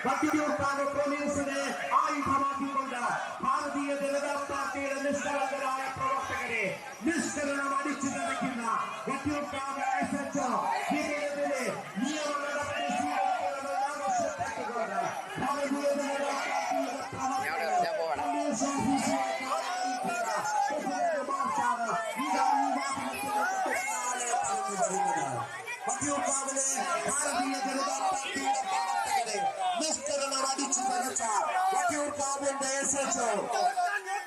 വട്ടിയൂർക്കാവ് പോലീസിനെ ആയുധമാക്കിക്കൊണ്ട് ഭാരതീയ ജനതാ പാർട്ടിയുടെ നിഷ്കളങ്കരായ പ്രവർത്തകരെ നിഷ്കരണം അടിച്ചു നിറയ്ക്കുന്ന വട്ടിയൂർക്കാവ് SHO ഇതിനെതിരെ നിയമ നടപടി സ്വീകരിക്കണമെന്ന് ആവശ്യപ്പെട്ടുകൊണ്ട് ഭാരതീയ ജനതാ പാർട്ടിയുടെ പ്രവർത്തകർ പോലീസ് ഓഫീസിലേക്ക് മാർച്ചാണ് വട്ടിയൂർക്കാവിലെ ഭാരതീയ ജനതാ പാർട്ടിയുടെ പ്രവർത്തകരെ നിഷ്കരണം അടിച്ചു നിറച്ച വട്ടിയൂർക്കാവിന്റെ SHO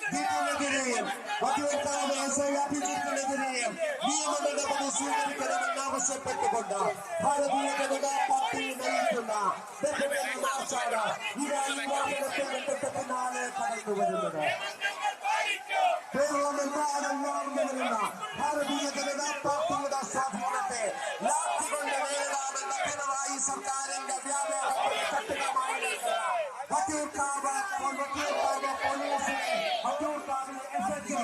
ഇതിനെതിരെയും വട്ടിയൂർക്കാവ് SI അഭിജിത്തിനെതിരെയും നിയമ നടപടി സ്വീകരിക്കണമെന്ന് ആവശ്യപ്പെട്ടുകൊണ്ട് ഭാരതീയ ജനതാ പാർട്ടി നയിക്കുന്ന മാർച്ചാണ് തൊട്ട് പിന്നാലെ കടന്നു വരുന്നത്. കേരളമെമ്പാടെല്ലാം വരുന്ന ഭാരതീയ ജനതാ പാർട്ടിയുടെ സ്വാധീനത്തെ ലാത്തികൊണ്ട് നേരിടാമെന്ന പിണറായി സർക്കാരിന്റെ വ്യാമോഹത്തിന് കഠിനമായി വട്ടിയൂർക്കാവ് പോലീസിനെ വട്ടിയൂർക്കാവിൽ SHO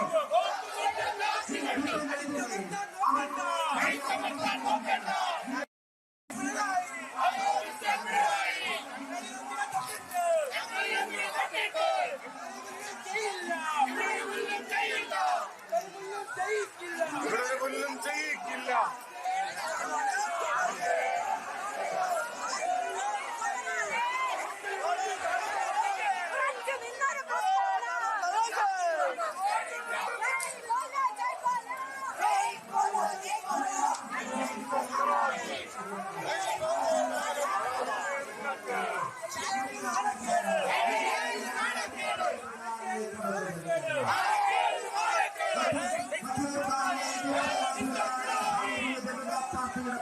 ചെയ്യിക്കില്ല.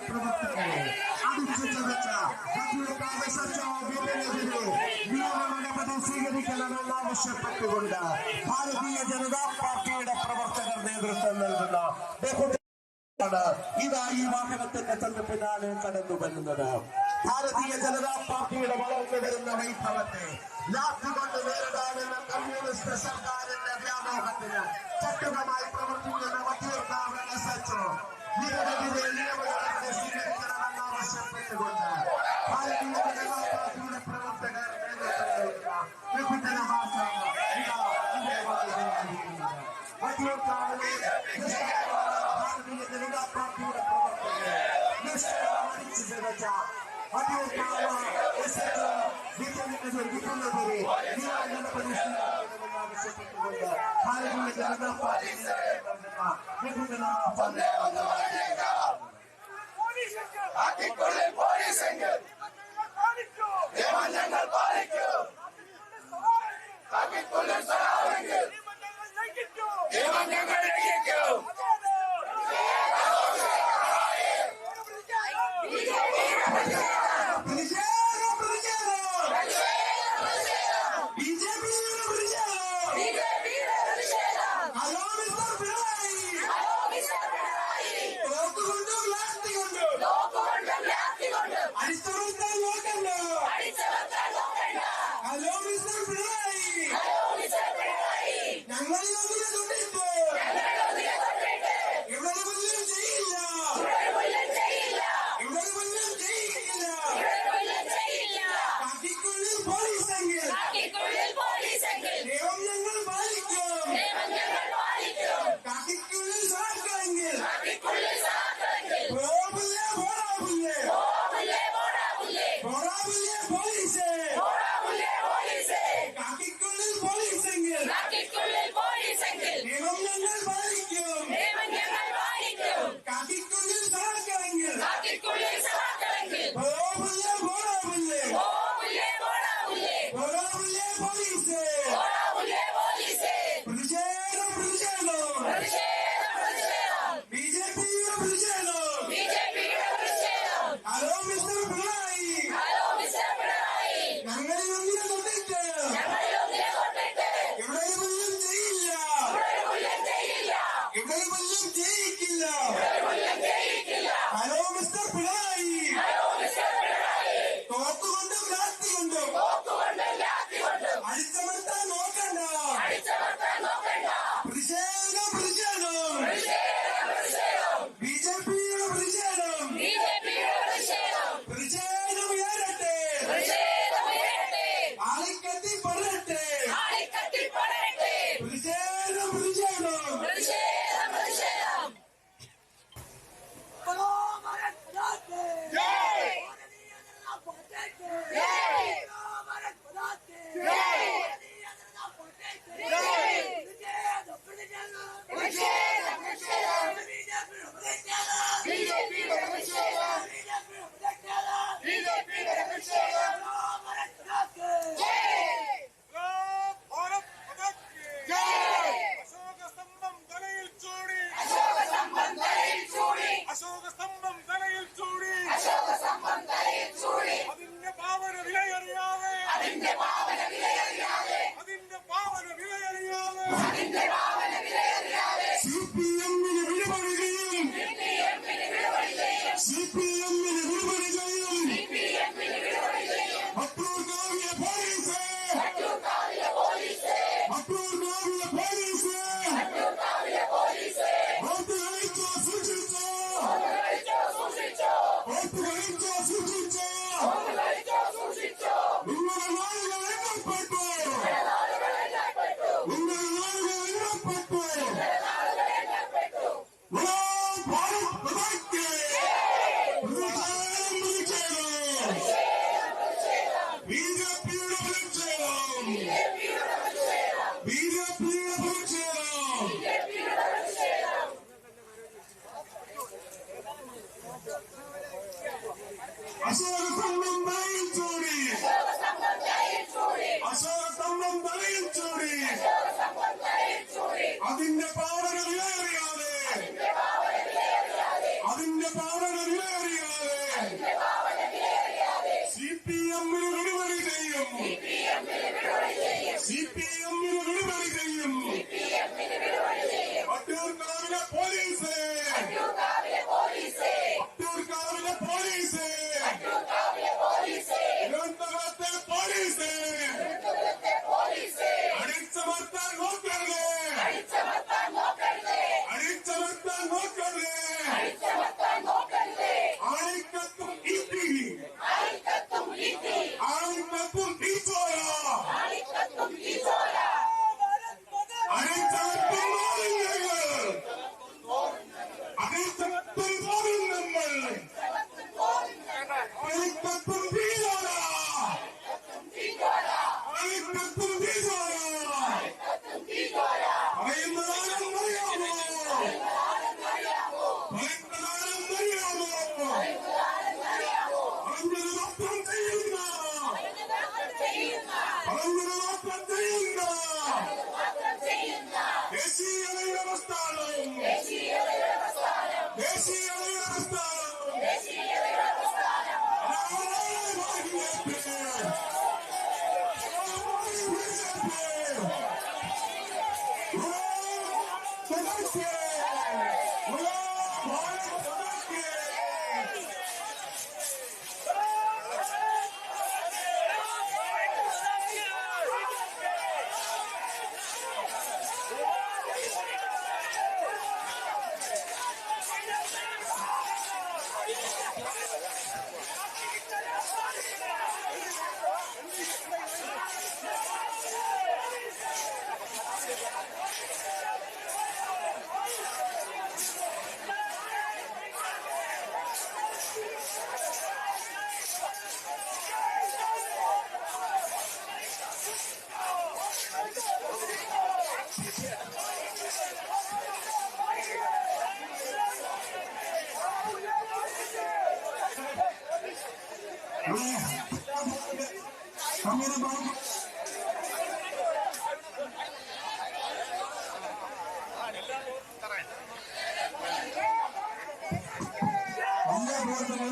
പ്രവർത്തകരെ അടിച്ചു ചതച്ച വട്ടിയൂർക്കാവ് SHO ഇതിനെതിരെ നിയമ നടപടി സ്വീകരിക്കണമെന്ന് ആവശ്യപ്പെട്ടുകൊണ്ട് ഭാരതീയ ജനതാ പാർട്ടിയുടെ പ്രവർത്തകർ നേതൃത്വം നൽകുന്ന ഇതാ ഈ വാഹനത്തിന്റെ തൊട്ട് പിന്നാലെ കടന്നു വരുന്നത്. ഭാരതീയ ജനതാ പാർട്ടിയുടെ വളർന്നു വരുന്ന വൈഭവത്തെ ലാത്തികൊണ്ട് നേരിടാമെന്ന കമ്മ്യൂണിസ്റ്റ് സർക്കാരിന്റെ വ്യാമോഹത്തിന് ചട്ടകമായി പ്രവർത്തിക്കുന്ന വട്ടിയൂർക്കാവ് SHO ഇതിനെതിരെ നിയമ നടപടി സ്വീകരിക്കണമെന്ന് ആവശ്യപ്പെട്ടുകൊണ്ട് ഭാരതീയ ജനതാ പാർട്ടിയുടെ പ്രവർത്തകർ നേതൃത്വം നൽകുന്ന വിഭിന്ന മാർച്ചാണ് വട്ടിയൂർക്കാവിലെ ഭാരതീയ ജനതാ പാർട്ടിയുടെ പ്രവർത്തകരെ നിഷ്കരണമടിച്ചു നിറച്ച വട്ടിയൂർക്കാവ് SHO ഇതിനെതിരെ നിയമ നടപടി സ്വീകരിക്കണമെന്ന് ആവശ്യപ്പെട്ടുകൊണ്ട് ഭാരതീയ ജനതാ പാർട്ടി വിഭിന്ന ഞങ്ങൾ പാലിക്കും. ഞങ്ങൾ ലംഘിക്കും. പ്രതിഷേധം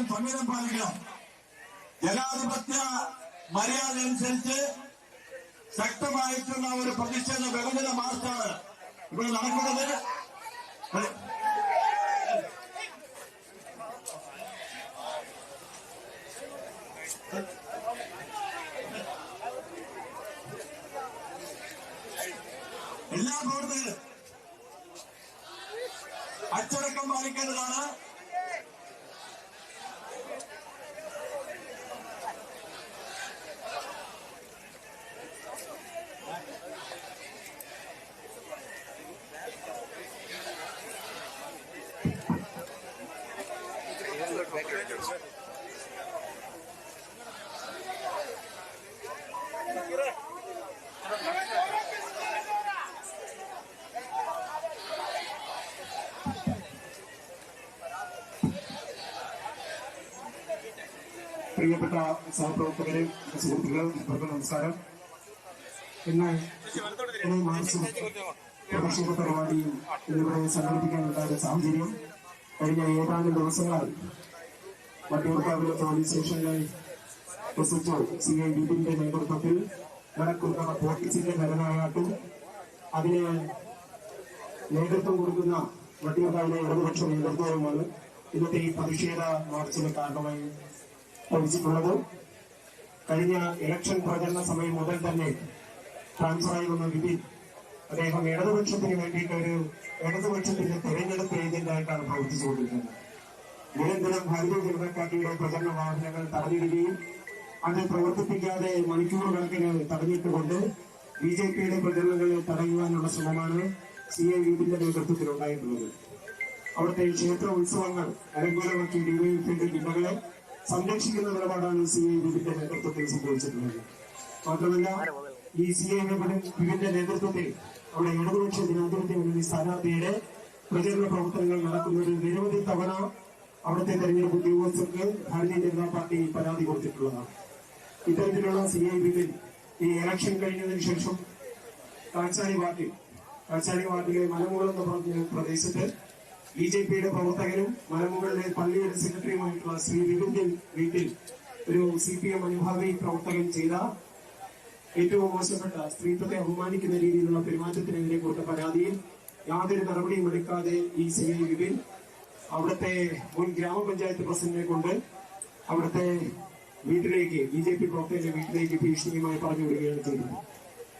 സംവിധാനം പാലിക്കണം. ജനാധിപത്യ മര്യാദ അനുസരിച്ച് ശക്തമായിട്ടുള്ള ഒരു പ്രതിഷേധ ബഹുജന മാർച്ചാണ് ഇവിടെ നടക്കുന്നത്. എല്ലാ പ്രവർത്തകരും അച്ചടക്കം പാലിക്കേണ്ടതാണ്. പ്രിയപ്പെട്ട സഹപ്രവർത്തകരെ, സുഹൃത്തുക്കളെ, നമസ്കാരം. ഇന്ന് മാർച്ചും പ്രതിഷേധ പരിപാടിയും ഇന്നിവിടെ സംഘടിപ്പിക്കാനുണ്ടായ സാഹചര്യം കഴിഞ്ഞ ഏതാനും ദിവസങ്ങളായി വട്ടിയൂർക്കാവിലെ പോലീസ് സ്റ്റേഷനിലെ SHO CI ബിബിന്റെ നേതൃത്വത്തിൽ നടക്കുന്ന പോലീസിന്റെ ഭരണനായാട്ടും അതിന് നേതൃത്വം കൊടുക്കുന്ന വട്ടിയൂർക്കാവിലെ ഇടതുപക്ഷ നേതൃത്വവുമാണ് ഇന്നത്തെ ഈ പ്രതിഷേധ മാർച്ചിന് കാരണമായി ഭവിച്ചിട്ടുള്ളത്. കഴിഞ്ഞ ഇലക്ഷൻ പ്രചരണ സമയം മുതൽ തന്നെ ട്രാൻസ്ഫറായി വന്ന വിപിൻ അദ്ദേഹം ഇടതുപക്ഷത്തിന് വേണ്ടിയിട്ട് ഒരു ഇടതുപക്ഷത്തിന്റെ തെരഞ്ഞെടുപ്പ് ഏജന്റായിട്ടാണ് പ്രവർത്തിച്ചുകൊണ്ടിരിക്കുന്നത്. നിരന്തരം ഭാരതീയ ജനതാ പാർട്ടിയുടെ പ്രചരണ വാഹനങ്ങൾ തടഞ്ഞിടുകയും അത് പ്രവർത്തിപ്പിക്കാതെ മണിക്കൂർ കണക്കിന് തടഞ്ഞിട്ടുകൊണ്ട് BJPയുടെ പ്രചരണങ്ങളെ തടയുവാനുള്ള ശ്രമമാണ് CI വിപിന്റെ നേതൃത്വത്തിൽ ഉണ്ടായിട്ടുള്ളത്. അവിടുത്തെ ക്ഷേത്ര ഉത്സവങ്ങൾ അലങ്കോലമാക്കി ഡിവൈഎഫ്ഐയുടെ ജില്ലകളെ സംരക്ഷിക്കുന്ന നിലപാടാണ് CI വിപിന്റെ നേതൃത്വത്തിൽ സംഭവിച്ചിട്ടുള്ളത്. മാത്രമല്ല, ഈ CI വിപിന്റെ നേതൃത്വത്തിൽ അവിടെ ഇടതുപക്ഷ ജനാധിപത്യ മുന്നണി സ്ഥാനാർത്ഥിയുടെ പ്രചരണ പ്രവർത്തനങ്ങൾ നടക്കുന്നത് നിരവധി തവണ അവിടുത്തെ തെരഞ്ഞെടുപ്പ് ഉദ്യോഗസ്ഥർക്ക് ഭാരതീയ ജനതാ പാർട്ടി പരാതി കൊടുത്തിട്ടുള്ളതാണ്. ഇത്തരത്തിലുള്ള CI വിപിൻ ഈ ഇലക്ഷൻ കഴിഞ്ഞതിന് ശേഷം കാച്ചാണി വാർഡിലെ മലമുകൾ എന്ന് പറഞ്ഞ പ്രദേശത്ത് BJPയുടെ പ്രവർത്തകരും മലമുകളിലെ പള്ളിയുടെ സെക്രട്ടറിയുമായിട്ടുള്ള ശ്രീ വിപിന്റെ വീട്ടിൽ ഒരു CPM അനുഭാവി പ്രവർത്തകൻ ചെയ്ത ഏറ്റവും മോശപ്പെട്ട സ്ത്രീത്വത്തെ അപമാനിക്കുന്ന രീതിയിലുള്ള പെരുമാറ്റത്തിനെതിരെ കൊടുത്ത പരാതിയിൽ യാതൊരു നടപടിയും എടുക്കാതെ ഈ CI വിപിൻ അവിടുത്തെ മുൻ ഗ്രാമപഞ്ചായത്ത് പ്രസിഡന്റിനെ കൊണ്ട് അവിടുത്തെ വീട്ടിലേക്ക് BJP പ്രവർത്തകരുടെ വീട്ടിലേക്ക് ഭീഷണിയുമായി പറഞ്ഞു വിടുകയാണ് ചെയ്തത്.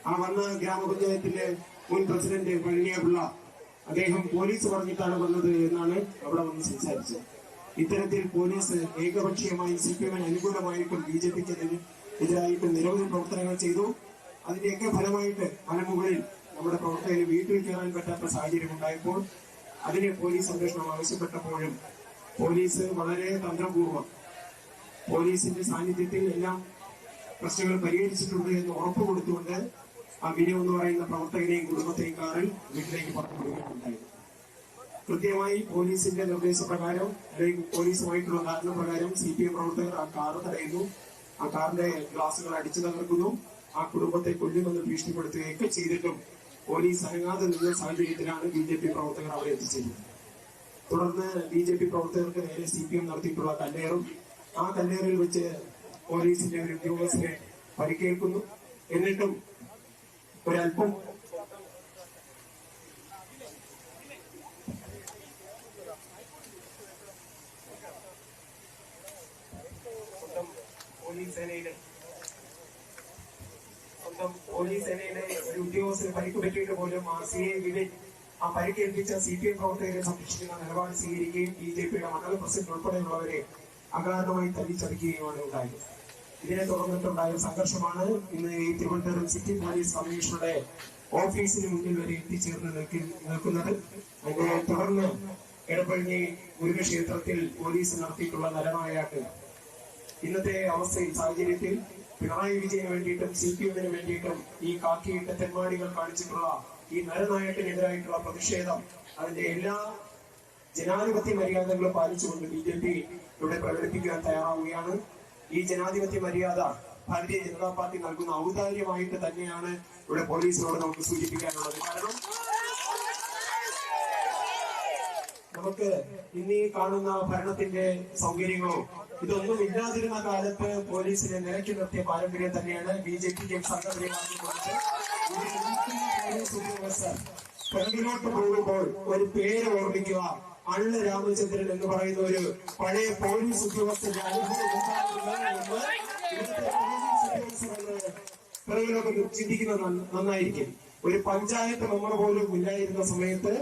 ആ വന്ന ഗ്രാമപഞ്ചായത്തിന്റെ മുൻ പ്രസിഡന്റ് പഴനിയപിള്ള അദ്ദേഹം പോലീസ് പറഞ്ഞിട്ടാണ് വന്നത് എന്നാണ് അവിടെ വന്ന് സംസാരിച്ചത്. ഇത്തരത്തിൽ പോലീസ് ഏകപക്ഷീയമായി CPM അനുകൂലമായിട്ടും BJPക്ക് എതിരായിട്ടും നിരവധി പ്രവർത്തനങ്ങൾ ചെയ്തു. അതിന്റെയൊക്കെ ഫലമായിട്ട് മലമുകളിൽ നമ്മുടെ പ്രവർത്തകർ വീട്ടിൽ കയറാൻ പറ്റാത്ത സാഹചര്യം ഉണ്ടായപ്പോൾ അതിന് പോലീസ് സംരക്ഷണം ആവശ്യപ്പെട്ടപ്പോഴും പോലീസ് വളരെ തന്ത്രപൂർവ്വം പോലീസിന്റെ സാന്നിധ്യത്തിൽ എല്ലാം പ്രശ്നങ്ങൾ പരിഹരിച്ചിട്ടുണ്ട് എന്ന് ഉറപ്പ് കൊടുത്തുകൊണ്ട് ആ ബിനു എന്ന് പറയുന്ന പ്രവർത്തകനെയും കുടുംബത്തെയും കാറിൽ വീട്ടിലേക്ക് പുറത്തുവിടുകയുണ്ടായിരുന്നു. കൃത്യമായി പോലീസിന്റെ നിർദ്ദേശപ്രകാരം അല്ലെങ്കിൽ പോലീസുമായിട്ടുള്ള ധാരണപ്രകാരം CPM പ്രവർത്തകർ ആ കാറ് തടയുന്നു. ആ കാറിന്റെ ഗ്ലാസുകൾ അടിച്ചു തകർക്കുന്നു. ആ കുടുംബത്തെ കൊല്ലുമെന്ന് ഭീഷണിപ്പെടുത്തുകയൊക്കെ ചെയ്തിട്ടും പോലീസ് അനങ്ങാതെ നിന്ന സാഹചര്യത്തിലാണ് BJP പ്രവർത്തകർ അവിടെ എത്തിച്ചത്. തുടർന്ന് BJP പ്രവർത്തകർക്ക് നേരെ CPM നടത്തിയിട്ടുള്ള കല്ലേറും ആ കല്ലേറിൽ വെച്ച് പോലീസിന്റെ ഒരു ഉദ്യോഗസ്ഥരെ പരിക്കേൽക്കുന്നു. എന്നിട്ടും ഒരല്പം പോലീസ് സേനയിലെ ഒരു ഉദ്യോഗസ്ഥന് പരിക്ക് പറ്റിയിട്ട് പോലും ആ CI വിപിൻ ആ പരിക്കേൽപ്പിച്ച CPM പ്രവർത്തകരെ സംരക്ഷിക്കുന്ന നിലപാട് സ്വീകരിക്കുകയും BJPയുടെ മണ്ഡലം പ്രസിഡന്റ് ഉൾപ്പെടെയുള്ളവരെ അകാരണമായി തല്ലിച്ചതയ്ക്കുകയുമാണ് ഉണ്ടായത്. ഇതിനെ തുടർന്നിട്ടുണ്ടായ സംഘർഷമാണ് ഇന്ന് ഈ തിരുവനന്തപുരം സിറ്റി പോലീസ് കമ്മീഷണറുടെ ഓഫീസിന് മുന്നിൽ വരെ എത്തിച്ചേർന്ന് നിൽക്കുന്നത്. അതിനെ തുടർന്ന് എടപ്പള്ളി മുരുകക്ഷേത്രത്തിൽ പോലീസ് നടത്തിയിട്ടുള്ള നരനായാട്ട് ഇന്നത്തെ അവസ്ഥയിൽ സാഹചര്യത്തിൽ പിണറായി വിജയന് വേണ്ടിയിട്ടും CPM-ന് വേണ്ടിയിട്ടും ഈ കാക്കിയിട്ട തെമ്മാടികൾ കാണിച്ചിട്ടുള്ള ഈ നരനായട്ടിനെതിരായിട്ടുള്ള പ്രതിഷേധം അതിന്റെ എല്ലാ ജനാധിപത്യ മര്യാദകളും പാലിച്ചുകൊണ്ട് BJP ഇവിടെ പ്രകടിപ്പിക്കാൻ തയ്യാറാവുകയാണ്. ഈ ജനാധിപത്യ മര്യാദ ഭാരതീയ ജനതാ പാർട്ടി നൽകുന്ന ഔദാര്യമായിട്ട് തന്നെയാണ് ഇവിടെ പോലീസിനോട് നമുക്ക് സൂചിപ്പിക്കാനുള്ളത്. കാരണം നമുക്ക് ഇന്നീ കാണുന്ന ഭരണത്തിന്റെ സൗകര്യങ്ങളോ ഇതൊന്നും ഇല്ലാതിരുന്ന കാലത്ത് പോലീസിനെ നിരക്കി നിർത്തിയ പാരമ്പര്യം തന്നെയാണ് BJPക്ക് സംഘടനയാക്കിക്കൊടുത്ത് പിറകിലോട്ട് പോകുമ്പോൾ ഒരു പേര് ഓർമ്മിക്കുക. അള്ള രാമചന്ദ്രൻ എന്ന് പറയുന്ന ഒരു പഴയ പോലീസ് ഉദ്യോഗസ്ഥന്റെ അനുഭവം പിറകിലോട്ട് ചിന്തിക്കുന്നത് നന്നായിരിക്കും. ഒരു പഞ്ചായത്ത് മെമ്പർ പോലും ഇല്ലായിരുന്ന സമയത്ത്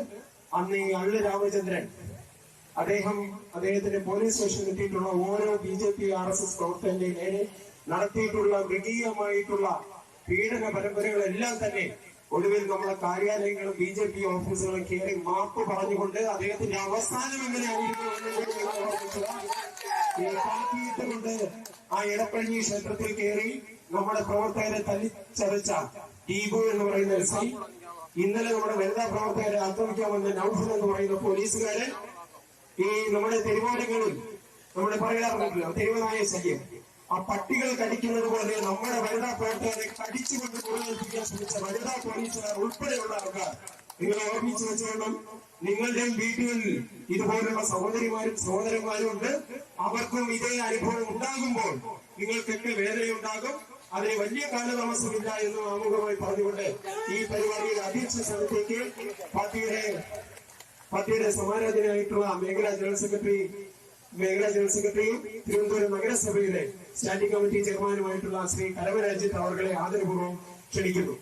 അന്ന് ഈ അള്ള രാമചന്ദ്രൻ അദ്ദേഹത്തിന്റെ പോലീസ് സ്റ്റേഷനിൽ എത്തിയിട്ടുള്ള ഓരോ BJP RSS പ്രവർത്തകന്റെ നേരെ നടത്തിയിട്ടുള്ള മൃഗീയമായിട്ടുള്ള പീഡന പരമ്പരകളെല്ലാം തന്നെ ഒടുവിൽ നമ്മുടെ കാര്യാലയങ്ങളും BJP ഓഫീസുകളും കയറി മാപ്പ് പറഞ്ഞുകൊണ്ട് അദ്ദേഹത്തിന്റെ അവസാനം എങ്ങനെയായിരിക്കും ആ എടപ്പള്ളി ക്ഷേത്രത്തിൽ കയറി നമ്മുടെ പ്രവർത്തകരെ തല്ലിച്ചതച്ച ടീബു എന്ന് പറയുന്ന SI, ഇന്നലെ നമ്മുടെ വനിതാ പ്രവർത്തകരെ ആക്രമിക്കാൻ വന്ന നൗഫൽ എന്ന് പറയുന്ന പോലീസുകാരൻ, ഈ നമ്മുടെ തെരുവോരങ്ങളിൽ നമ്മുടെ പറയാറുണ്ടല്ലോ തെരുവനായ ശല്യം, ആ പട്ടികൾ കടിക്കുന്നത് പോലെ നമ്മുടെ വനിതാ പ്രവർത്തകരെ കടിച്ചുകൊണ്ട് മുറിവേൽപ്പിക്കാൻ ശ്രമിച്ച വനിതാ പോലീസുകാർ ഉൾപ്പെടെയുള്ള ആൾക്കാർ നിങ്ങൾ ഓർമ്മിച്ചു വെച്ചുകൊണ്ടും നിങ്ങളുടെയും വീടുകളിൽ ഇതുപോലുള്ള സഹോദരന്മാരും ഉണ്ട്. അവർക്കും ഇതേ അനുഭവം ഉണ്ടാകുമ്പോൾ നിങ്ങൾക്കൊക്കെ വേദനയുണ്ടാകും. അതിന് വലിയ കാലതാമസമില്ല എന്ന് ആമുഖമായി പറഞ്ഞുകൊണ്ട് ഈ പരിപാടിയുടെ അധ്യക്ഷ സ്ഥാനത്തേക്ക് പാർട്ടിയുടെ സമാരാധനായിട്ടുള്ള മേഖലാ ജനറൽ സെക്രട്ടറിയും തിരുവനന്തപുരം നഗരസഭയിലെ സ്റ്റാൻഡിംഗ് കമ്മിറ്റി ചെയർമാനുമായിട്ടുള്ള ശ്രീ കരമരാജിത്ത് അവരുടെ ആദരപൂർവ്വം ക്ഷണിക്കുന്നു.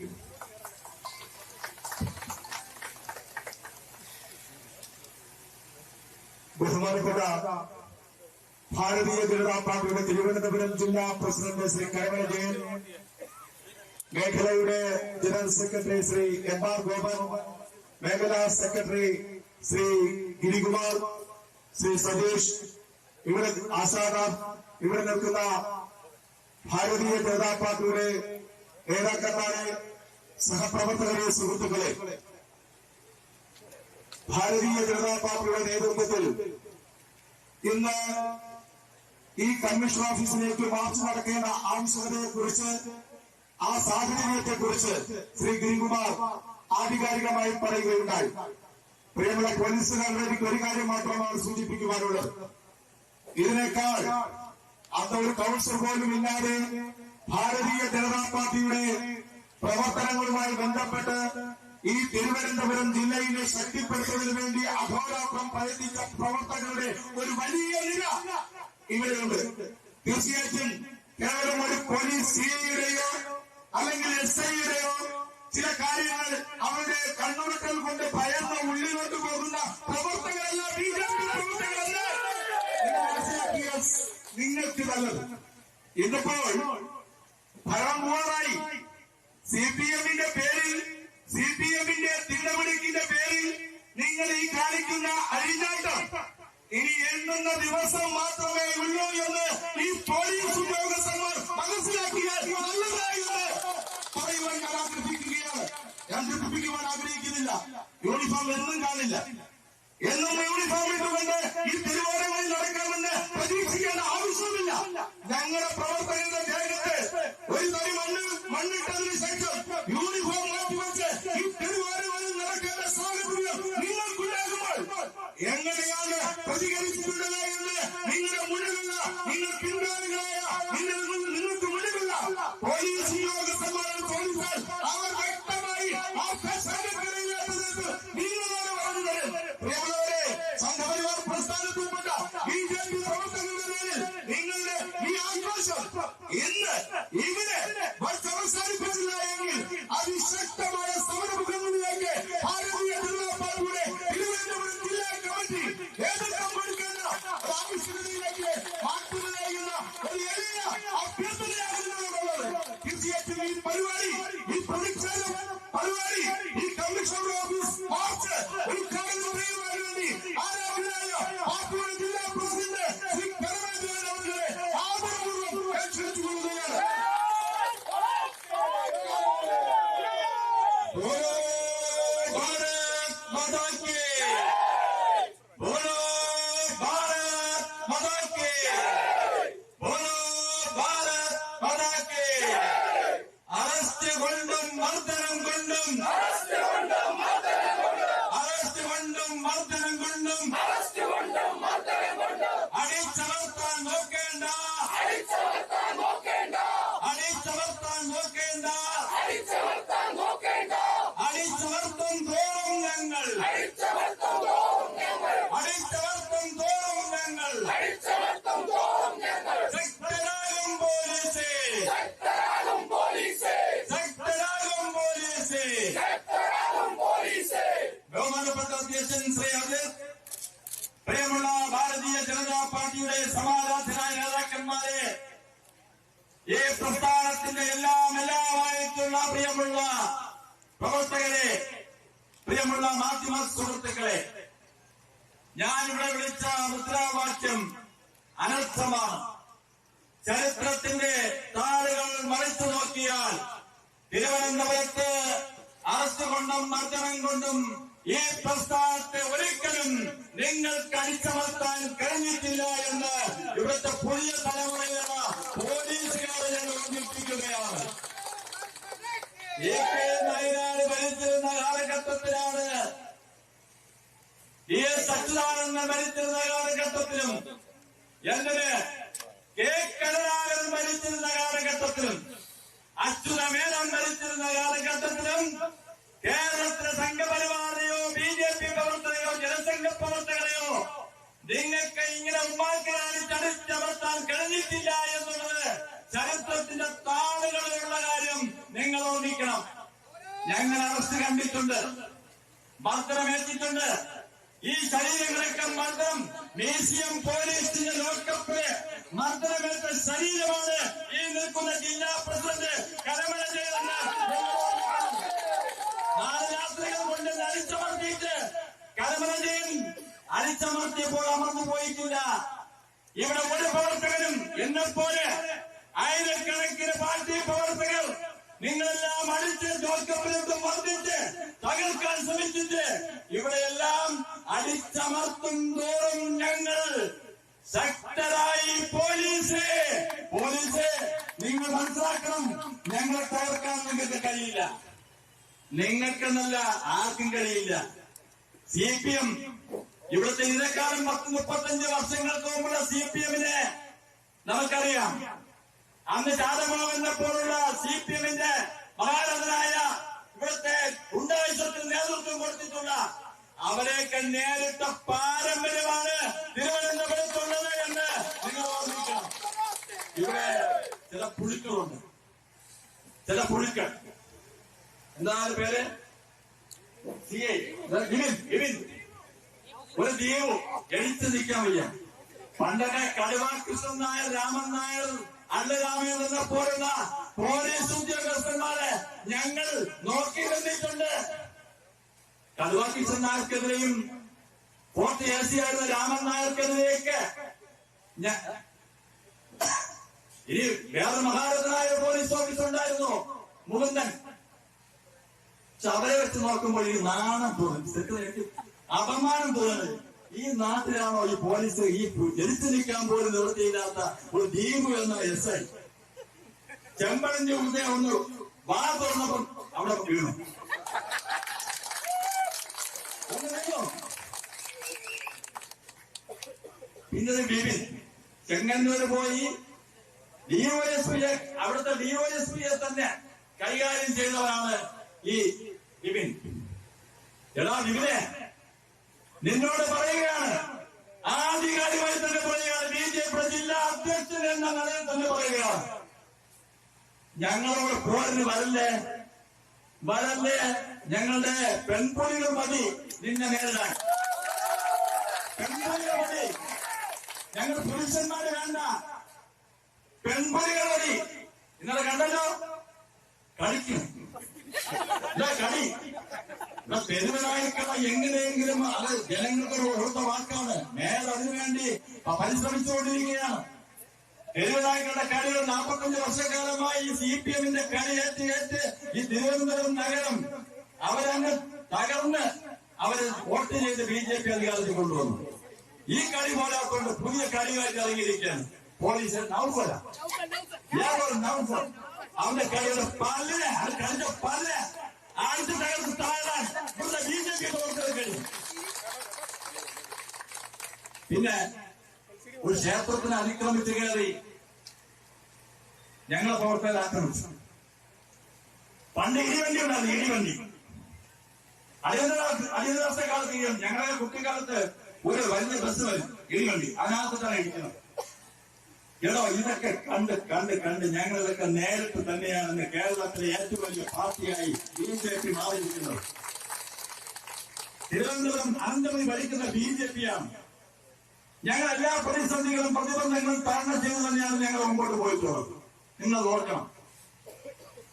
ബഹുമാനപ്പെട്ട ഭാരതീയ ജനതാ പാർട്ടിയുടെ തിരുവനന്തപുരം ജില്ലാ പ്രസിഡന്റ് ശ്രീ കരമന ജയൻ, മേഖലയുടെ ജനറൽ സെക്രട്ടറി ശ്രീ എം.ആർ. ഗോപൻ, മേഖലാ സെക്രട്ടറി ശ്രീ ഗിരികുമാർ, ശ്രീ സതീഷ്, ഇവിടെ ആശാനാഥ്, ഇവിടെ നിൽക്കുന്ന ഭാരതീയ ജനതാ പാർട്ടിയുടെ നേതാക്കന്മാരെ, സഹപ്രവർത്തകരെ, സുഹൃത്തുക്കളെ, ഭാരതീയ ജനതാ പാർട്ടിയുടെ നേതൃത്വത്തിൽ ഇന്ന് ഈ കമ്മീഷൻ ഓഫീസിലേക്ക് മാർച്ച് നടക്കേണ്ട ആവശ്യകതയെക്കുറിച്ച്, ആ സാഹചര്യത്തെക്കുറിച്ച് ശ്രീ ഗിരികുമാർ ആധികാരികമായി പറയുകയുണ്ടായി. പ്രിയമുള്ള പോലീസുകാരുടെ എനിക്ക് ഒരു കാര്യം മാത്രമാണ് സൂചിപ്പിക്കുവാനുള്ളത്. ഇതിനേക്കാൾ അന്ന് ഒരു കൗൺസിൽ പോലും ഇല്ലാതെ ഭാരതീയ ജനതാ പാർട്ടിയുടെ പ്രവർത്തനങ്ങളുമായി ബന്ധപ്പെട്ട് ഈ തിരുവനന്തപുരം ജില്ലയിലെ ശക്തിപ്പെടുത്തുന്നതിന് വേണ്ടി അഹോരാത്രം പ്രയത്നിച്ച പ്രവർത്തകരുടെ ഒരു വലിയ നിര ഇവിടെയുണ്ട്. തീർച്ചയായിട്ടും കേവലം ഒരു പോലീസ് സിഐയുടെയോ അല്ലെങ്കിൽ SI-യുടെയോ ചില കാര്യങ്ങൾ അവരുടെ കണ്ണുവെട്ടൽ കൊണ്ട് ഭയന്ന് ഉള്ളിലോട്ട് പോകുന്ന പ്രവർത്തകരല്ല, BJP പ്രവർത്തകരല്ല എന്ന് മനസ്സിലാക്കിയ നിങ്ങൾക്ക് നല്ലത്. ഇന്നിപ്പോൾ ഭരണം പോകാറായി. CPM-ന്റെ പേരിൽ, CPM-ന്റെ തിണ്ടപിടിക്കിന്റെ പേരിൽ നിങ്ങൾ ഈ കാണിക്കുന്ന അഴിഞ്ഞാട്ടം ഇനി എണ്ണുന്ന ദിവസം മാത്രമേ ഉള്ളൂ എന്ന് ഈ പോലീസ് ഉദ്യോഗസ്ഥന്മാർ മനസ്സിലാക്കിയാൽ നല്ലതായെന്ന് പറയുവാൻ ഞാൻ ആഗ്രഹിക്കുകയാണ്. ഞാൻ ദുഃഖിപ്പിക്കുവാൻ ആഗ്രഹിക്കുന്നില്ല. യൂണിഫോം എന്നും കാണില്ല. എന്നും യൂണിഫോം ഇട്ടുകൊണ്ട് ഈ തിരുവോരങ്ങളിൽ നടക്കാമെന്ന് പ്രതീക്ഷിക്കേണ്ട ആവശ്യമില്ല. ഞങ്ങളുടെ പ്രവർത്തകരുടെ ദേഹത്ത് ഒരു തരി മണ്ണിട്ടതിന് ശേഷം യൂണിഫോം മാറ്റിവെച്ച് ഈ തിരുവോരങ്ങളിൽ നടക്കേണ്ട സാഹചര്യം നിങ്ങൾക്കുണ്ടാകുമ്പോൾ എങ്ങനെയാണ് പ്രതികരിച്ചിട്ടുള്ളത് എന്ന് നിങ്ങളുടെ മുന്നിലുള്ള, നിങ്ങൾ പിൻഗാമികളായ നിങ്ങൾക്ക് മുന്നിലുള്ള പോലീസ് ഉദ്യോഗസ്ഥന്മാരെ ചോദിച്ചാൽ അവർ വ്യക്തമായി ആ പ്രശ്നത്തിലേക്ക് നിങ്ങളോട് പറഞ്ഞു തരും. പ്രിയമുള്ളവരെ, സംഘപരിവാർ പ്രസ്ഥാനത്തിൽപ്പെട്ട BJP പ്രവർത്തകരുടെ പേരിൽ നിങ്ങളുടെ ഈ ആഘോഷം ഇന്ന് ഇവിടെ അവസാനിപ്പിച്ചില്ല എങ്കിൽ അതിശക്തമായ സമരമുഖങ്ങളിലേക്ക് ഭാരതീയ ജനതാ പാർട്ടിയുടെ തിരുവനന്തപുരം ജില്ലാ കമ്മിറ്റി നേതൃത്വം കൊടുക്കേണ്ട ഒരു ആവശ്യകതയിലേക്ക് മാറ്റുകയെന്ന ഒരു എളിയ അഭ്യർത്ഥനയാകുന്നതുള്ളത്. തീർച്ചയായിട്ടും ഈ പരിപാടി, ഈ പ്രതിഷേധ പരിപാടി, ഈ കമ്മീഷണർ ഓഫീസ് മാർച്ച് ഉദ്ഘാടനം ചെയ്യുവാൻ വേണ്ടി ആരാധനായ പാർട്ടിയുടെ ജില്ലാ പ്രസിഡന്റ് ശ്രീ കരമേന്ദ്രൻ അവരുടെ ആദരപൂർവ്വം ക്ഷണിച്ചുകൊള്ളുകയാണ്. പ്രിയമുള്ള ഭാരതീയ ജനതാ പാർട്ടിയുടെ സമാരാധനായ നേതാക്കന്മാരെ, ഈ പ്രസ്ഥാനത്തിന്റെ എല്ലാമായിട്ടുള്ള പ്രിയമുള്ള പ്രവർത്തകരെ, പ്രിയമുള്ള മാധ്യമ സുഹൃത്തുക്കളെ, ഞാനിവിടെ വിളിച്ച മുദ്രാവാക്യം അനർത്ഥമാണ്. ചരിത്രത്തിന്റെ താളുകൾ മറിച്ചു നോക്കിയാൽ തിരുവനന്തപുരത്ത് അറസ്റ്റ് കൊണ്ടും മർദ്ദനം കൊണ്ടും ഈ പ്രസ്ഥാനത്തെ ഒരിക്കലും നിങ്ങൾക്ക് അടിച്ചമർത്താൻ കഴിഞ്ഞിട്ടില്ല എന്ന് ഇവിടുത്തെ പുതിയ തലമുറയിലുള്ള സമയമാണ്. വയനാട് ഭരിച്ചിരുന്ന കാലഘട്ടത്തിലാണ് സച്ചിദാനന്ദൻ ഭരിച്ചിരുന്ന കാലഘട്ടത്തിലും എന്തിന് കെ കരുണാകരൻ ഭരിച്ചിരുന്ന കാലഘട്ടത്തിലും അച്യുതമേനോൻ ഭരിച്ചിരുന്ന കാലഘട്ടത്തിലും കേരളത്തിലെ സംഘപരിവാറിനെയോ BJP പ്രവർത്തകരെയോ ജനസംഘ പ്രവർത്തകരെയോ നിങ്ങൾക്ക് ഇങ്ങനെ ഉമ്മാക്കരാണ് ചടിച്ചമർത്താൻ കഴിഞ്ഞിട്ടില്ല എന്നുള്ളത് ചരിത്രത്തിന്റെ താളുകളിലുള്ള കാര്യം നിങ്ങൾ ഓർമ്മിക്കണം. ഞങ്ങൾ അറസ്റ്റ് കണ്ടിട്ടുണ്ട്, മർദ്ദനമേറ്റിട്ടുണ്ട്. ഈ ശരീരങ്ങളൊക്കെ മർദ്ദനം മ്യൂസിയം പോലീസിന്റെ ലോക്കപ്പില് മർദ്ദനമേറ്റ ശരീരമാണ് ഈ നിൽക്കുന്ന ജില്ലാ പ്രസിഡന്റ് കരമന ചെയ്തെന്ന് 4 രാത്രികൾ കൊണ്ട് അടിച്ചമർത്തിയിട്ട് കരമനജയൻ അടിച്ചമർത്തിയപ്പോൾ അമർന്നു പോയിട്ടില്ല. ഇവിടെ ഒരു പ്രവർത്തകരും എന്നെപ്പോലെ ആയിരക്കണക്കിന് പാർട്ടി പ്രവർത്തകർ നിങ്ങളെല്ലാം അടിച്ച് ലോക്കപ്പിലിട്ട് മർദ്ദിച്ച് തകർക്കാൻ ശ്രമിച്ചിട്ട് ഇവിടെയെല്ലാം അടിച്ചമർത്തും തോറും ഞങ്ങൾ ശക്തരായി പോലീസ് നിങ്ങൾ മനസ്സിലാക്കണം, ഞങ്ങളെ തകർക്കാൻ നിങ്ങൾക്ക് കഴിയില്ല. നിങ്ങൾക്കെന്നല്ല ആർക്കും കഴിയില്ല. CPM ഇവിടുത്തെ ഇതിനേക്കാളും 30-35 വർഷങ്ങൾക്ക് മുമ്പുള്ള CPM-നെ നമുക്കറിയാം. അന്ന് ചാതകുളം എന്നപ്പോലുള്ള CPM-ന്റെ മഹാരഥനായ ഇവിടുത്തെ ഗുണ്ടായുസത്തിന് നേതൃത്വം കൊടുത്തിട്ടുള്ള അവരെയൊക്കെ നേരിട്ട പാരമ്പര്യമാണ് തിരുവനന്തപുരത്തുള്ളത് എന്ന് നിങ്ങൾ ഓർമ്മിക്കണം. ഇവിടെ ചില പുഴുക്കളുണ്ട്, ചില പുഴുക്കൾ. എന്താണ് പേര്? ഒരു ദ്വീപ് എഴുത്ത് നിൽക്കാൻ വയ്യ. പണ്ടൊക്കെ കടുവ കൃഷ്ണൻ നായർ, രാമൻ നായർ, അല്ലരാമൻ എന്ന പോലുള്ള പോലീസ് ഉദ്യോഗസ്ഥന്മാരെ ഞങ്ങൾ നോക്കി നിന്നിട്ടുണ്ട്. കടുവ കൃഷ്ണൻ നായർക്കെതിരെയും ഫോർട്ട് AC ആയിരുന്ന രാമൻ നായർക്കെതിരെയൊക്കെ ഇനി വേറെ മഹാരഥനായ പോലീസ് ഓഫീസർ ഉണ്ടായിരുന്നു, മുകുന്ദൻ. അവരെ വെച്ച് നോക്കുമ്പോൾ ഈ നാണം തോന്നുന്നു, അപമാനം തോന്നുന്നത്. ഈ നാട്ടിലാണോ ഈ പോലീസ് ഈ ജനിച്ചു നിൽക്കാൻ പോലും നിവൃത്തിയില്ലാത്ത ഒരു ദ്വീപ് എന്ന SI ചെമ്പഴന്റെ ഉദയം ഒന്ന് വാ തുറന്നപ്പം അവിടെ വീണു. പിന്നെ ബിബിൻ ചെങ്ങന്നൂര് പോയി DOSP-യെ അവിടുത്തെ DOSP-യെ തന്നെ കൈകാര്യം ചെയ്തവരാണ് ഈ ബിബിൻ. എടാ ബിബിനെ, നിന്നോട് പറയുകയാണ്, ആധികാരികമായി തന്നെ പറയുകയാണ്, BJP ജില്ലാ അധ്യക്ഷൻ എന്ന നിലയിൽ തന്നെ പറയുകയാണ്, ഞങ്ങളോട് പോരിന് വരല്ലേ, ഞങ്ങളുടെ പെൺപുലികൾ മതി നിന്നെ നേരിടാൻ. പെൺപുലികൾ മതി, ഞങ്ങൾ പുരുഷന്മാര് വേണ്ട, പെൺപുലികൾ മതി. ഇന്നലെ കണ്ടല്ലോ കളിക്കും കളി. തെരുവിനായിരിക്കണം എങ്ങനെയെങ്കിലും അത് ജനങ്ങൾക്ക് കൊടുത്ത വാക്കാണ്. മേൽ അതിനുവേണ്ടി പരിശ്രമിച്ചുകൊണ്ടിരിക്കുകയാണ്. തെരുവിനായ്ക്കളുടെ കളികൾ 45 വർഷക്കാലമായി ഈ CPM-ന്റെ കളി ഏറ്റ് ഈ തിരുവനന്തപുരം നഗരം അവരങ്ങ് തകർന്ന് അവര് വോട്ട് ചെയ്ത് BJP അധികാരത്തിൽ കൊണ്ടുവന്നു. ഈ കളി പോലാക്കൊണ്ട് പുതിയ കളിയായിട്ട് ഇറങ്ങിയിരിക്കുകയാണ് പോലീസ്. അവന്റെ കളിയുടെ പല്ലിനെ അത് കളിച്ച പല്ല് ആഴ്ച തകർത്ത് താഴാൻ ഇവിടെ BJP പ്രവർത്തകർ കഴിയും. പിന്നെ ഒരു ക്ഷേത്രത്തിന് അതിക്രമിച്ച് കയറി ഞങ്ങളെ പ്രവർത്തകർ ആക്രമിച്ചു. പണ്ട് ഇടിവണ്ടി ഉണ്ടായിരുന്നു, ഇടിവണ്ടി. അടിയന്തരാവസ്ഥ കാലത്ത് ഞങ്ങളുടെ കുട്ടിക്കാലത്ത് ഒരു വലിയ ബസ് വരും, ഇടിവണ്ടി, അതിനകത്താണ് ഇടിക്കുന്നത്. എടോ ഇതൊക്കെ കണ്ട് ഞങ്ങളിതൊക്കെ നേരിട്ട് തന്നെയാണ് കേരളത്തിലെ ഏറ്റവും വലിയ പാർട്ടിയായി BJP മാറിയിരിക്കുന്നത്. തിരുവനന്തപുരം അനന്തപുരി ഭരിക്കുന്ന BJP-യാണ്. ഞങ്ങൾ എല്ലാ പ്രതിസന്ധികളും പ്രതിബന്ധങ്ങളും തരണം ചെയ്ത് തന്നെയാണ് ഞങ്ങൾ മുമ്പോട്ട് പോയിട്ടുള്ളത്. നിങ്ങൾ ഓർക്കണം,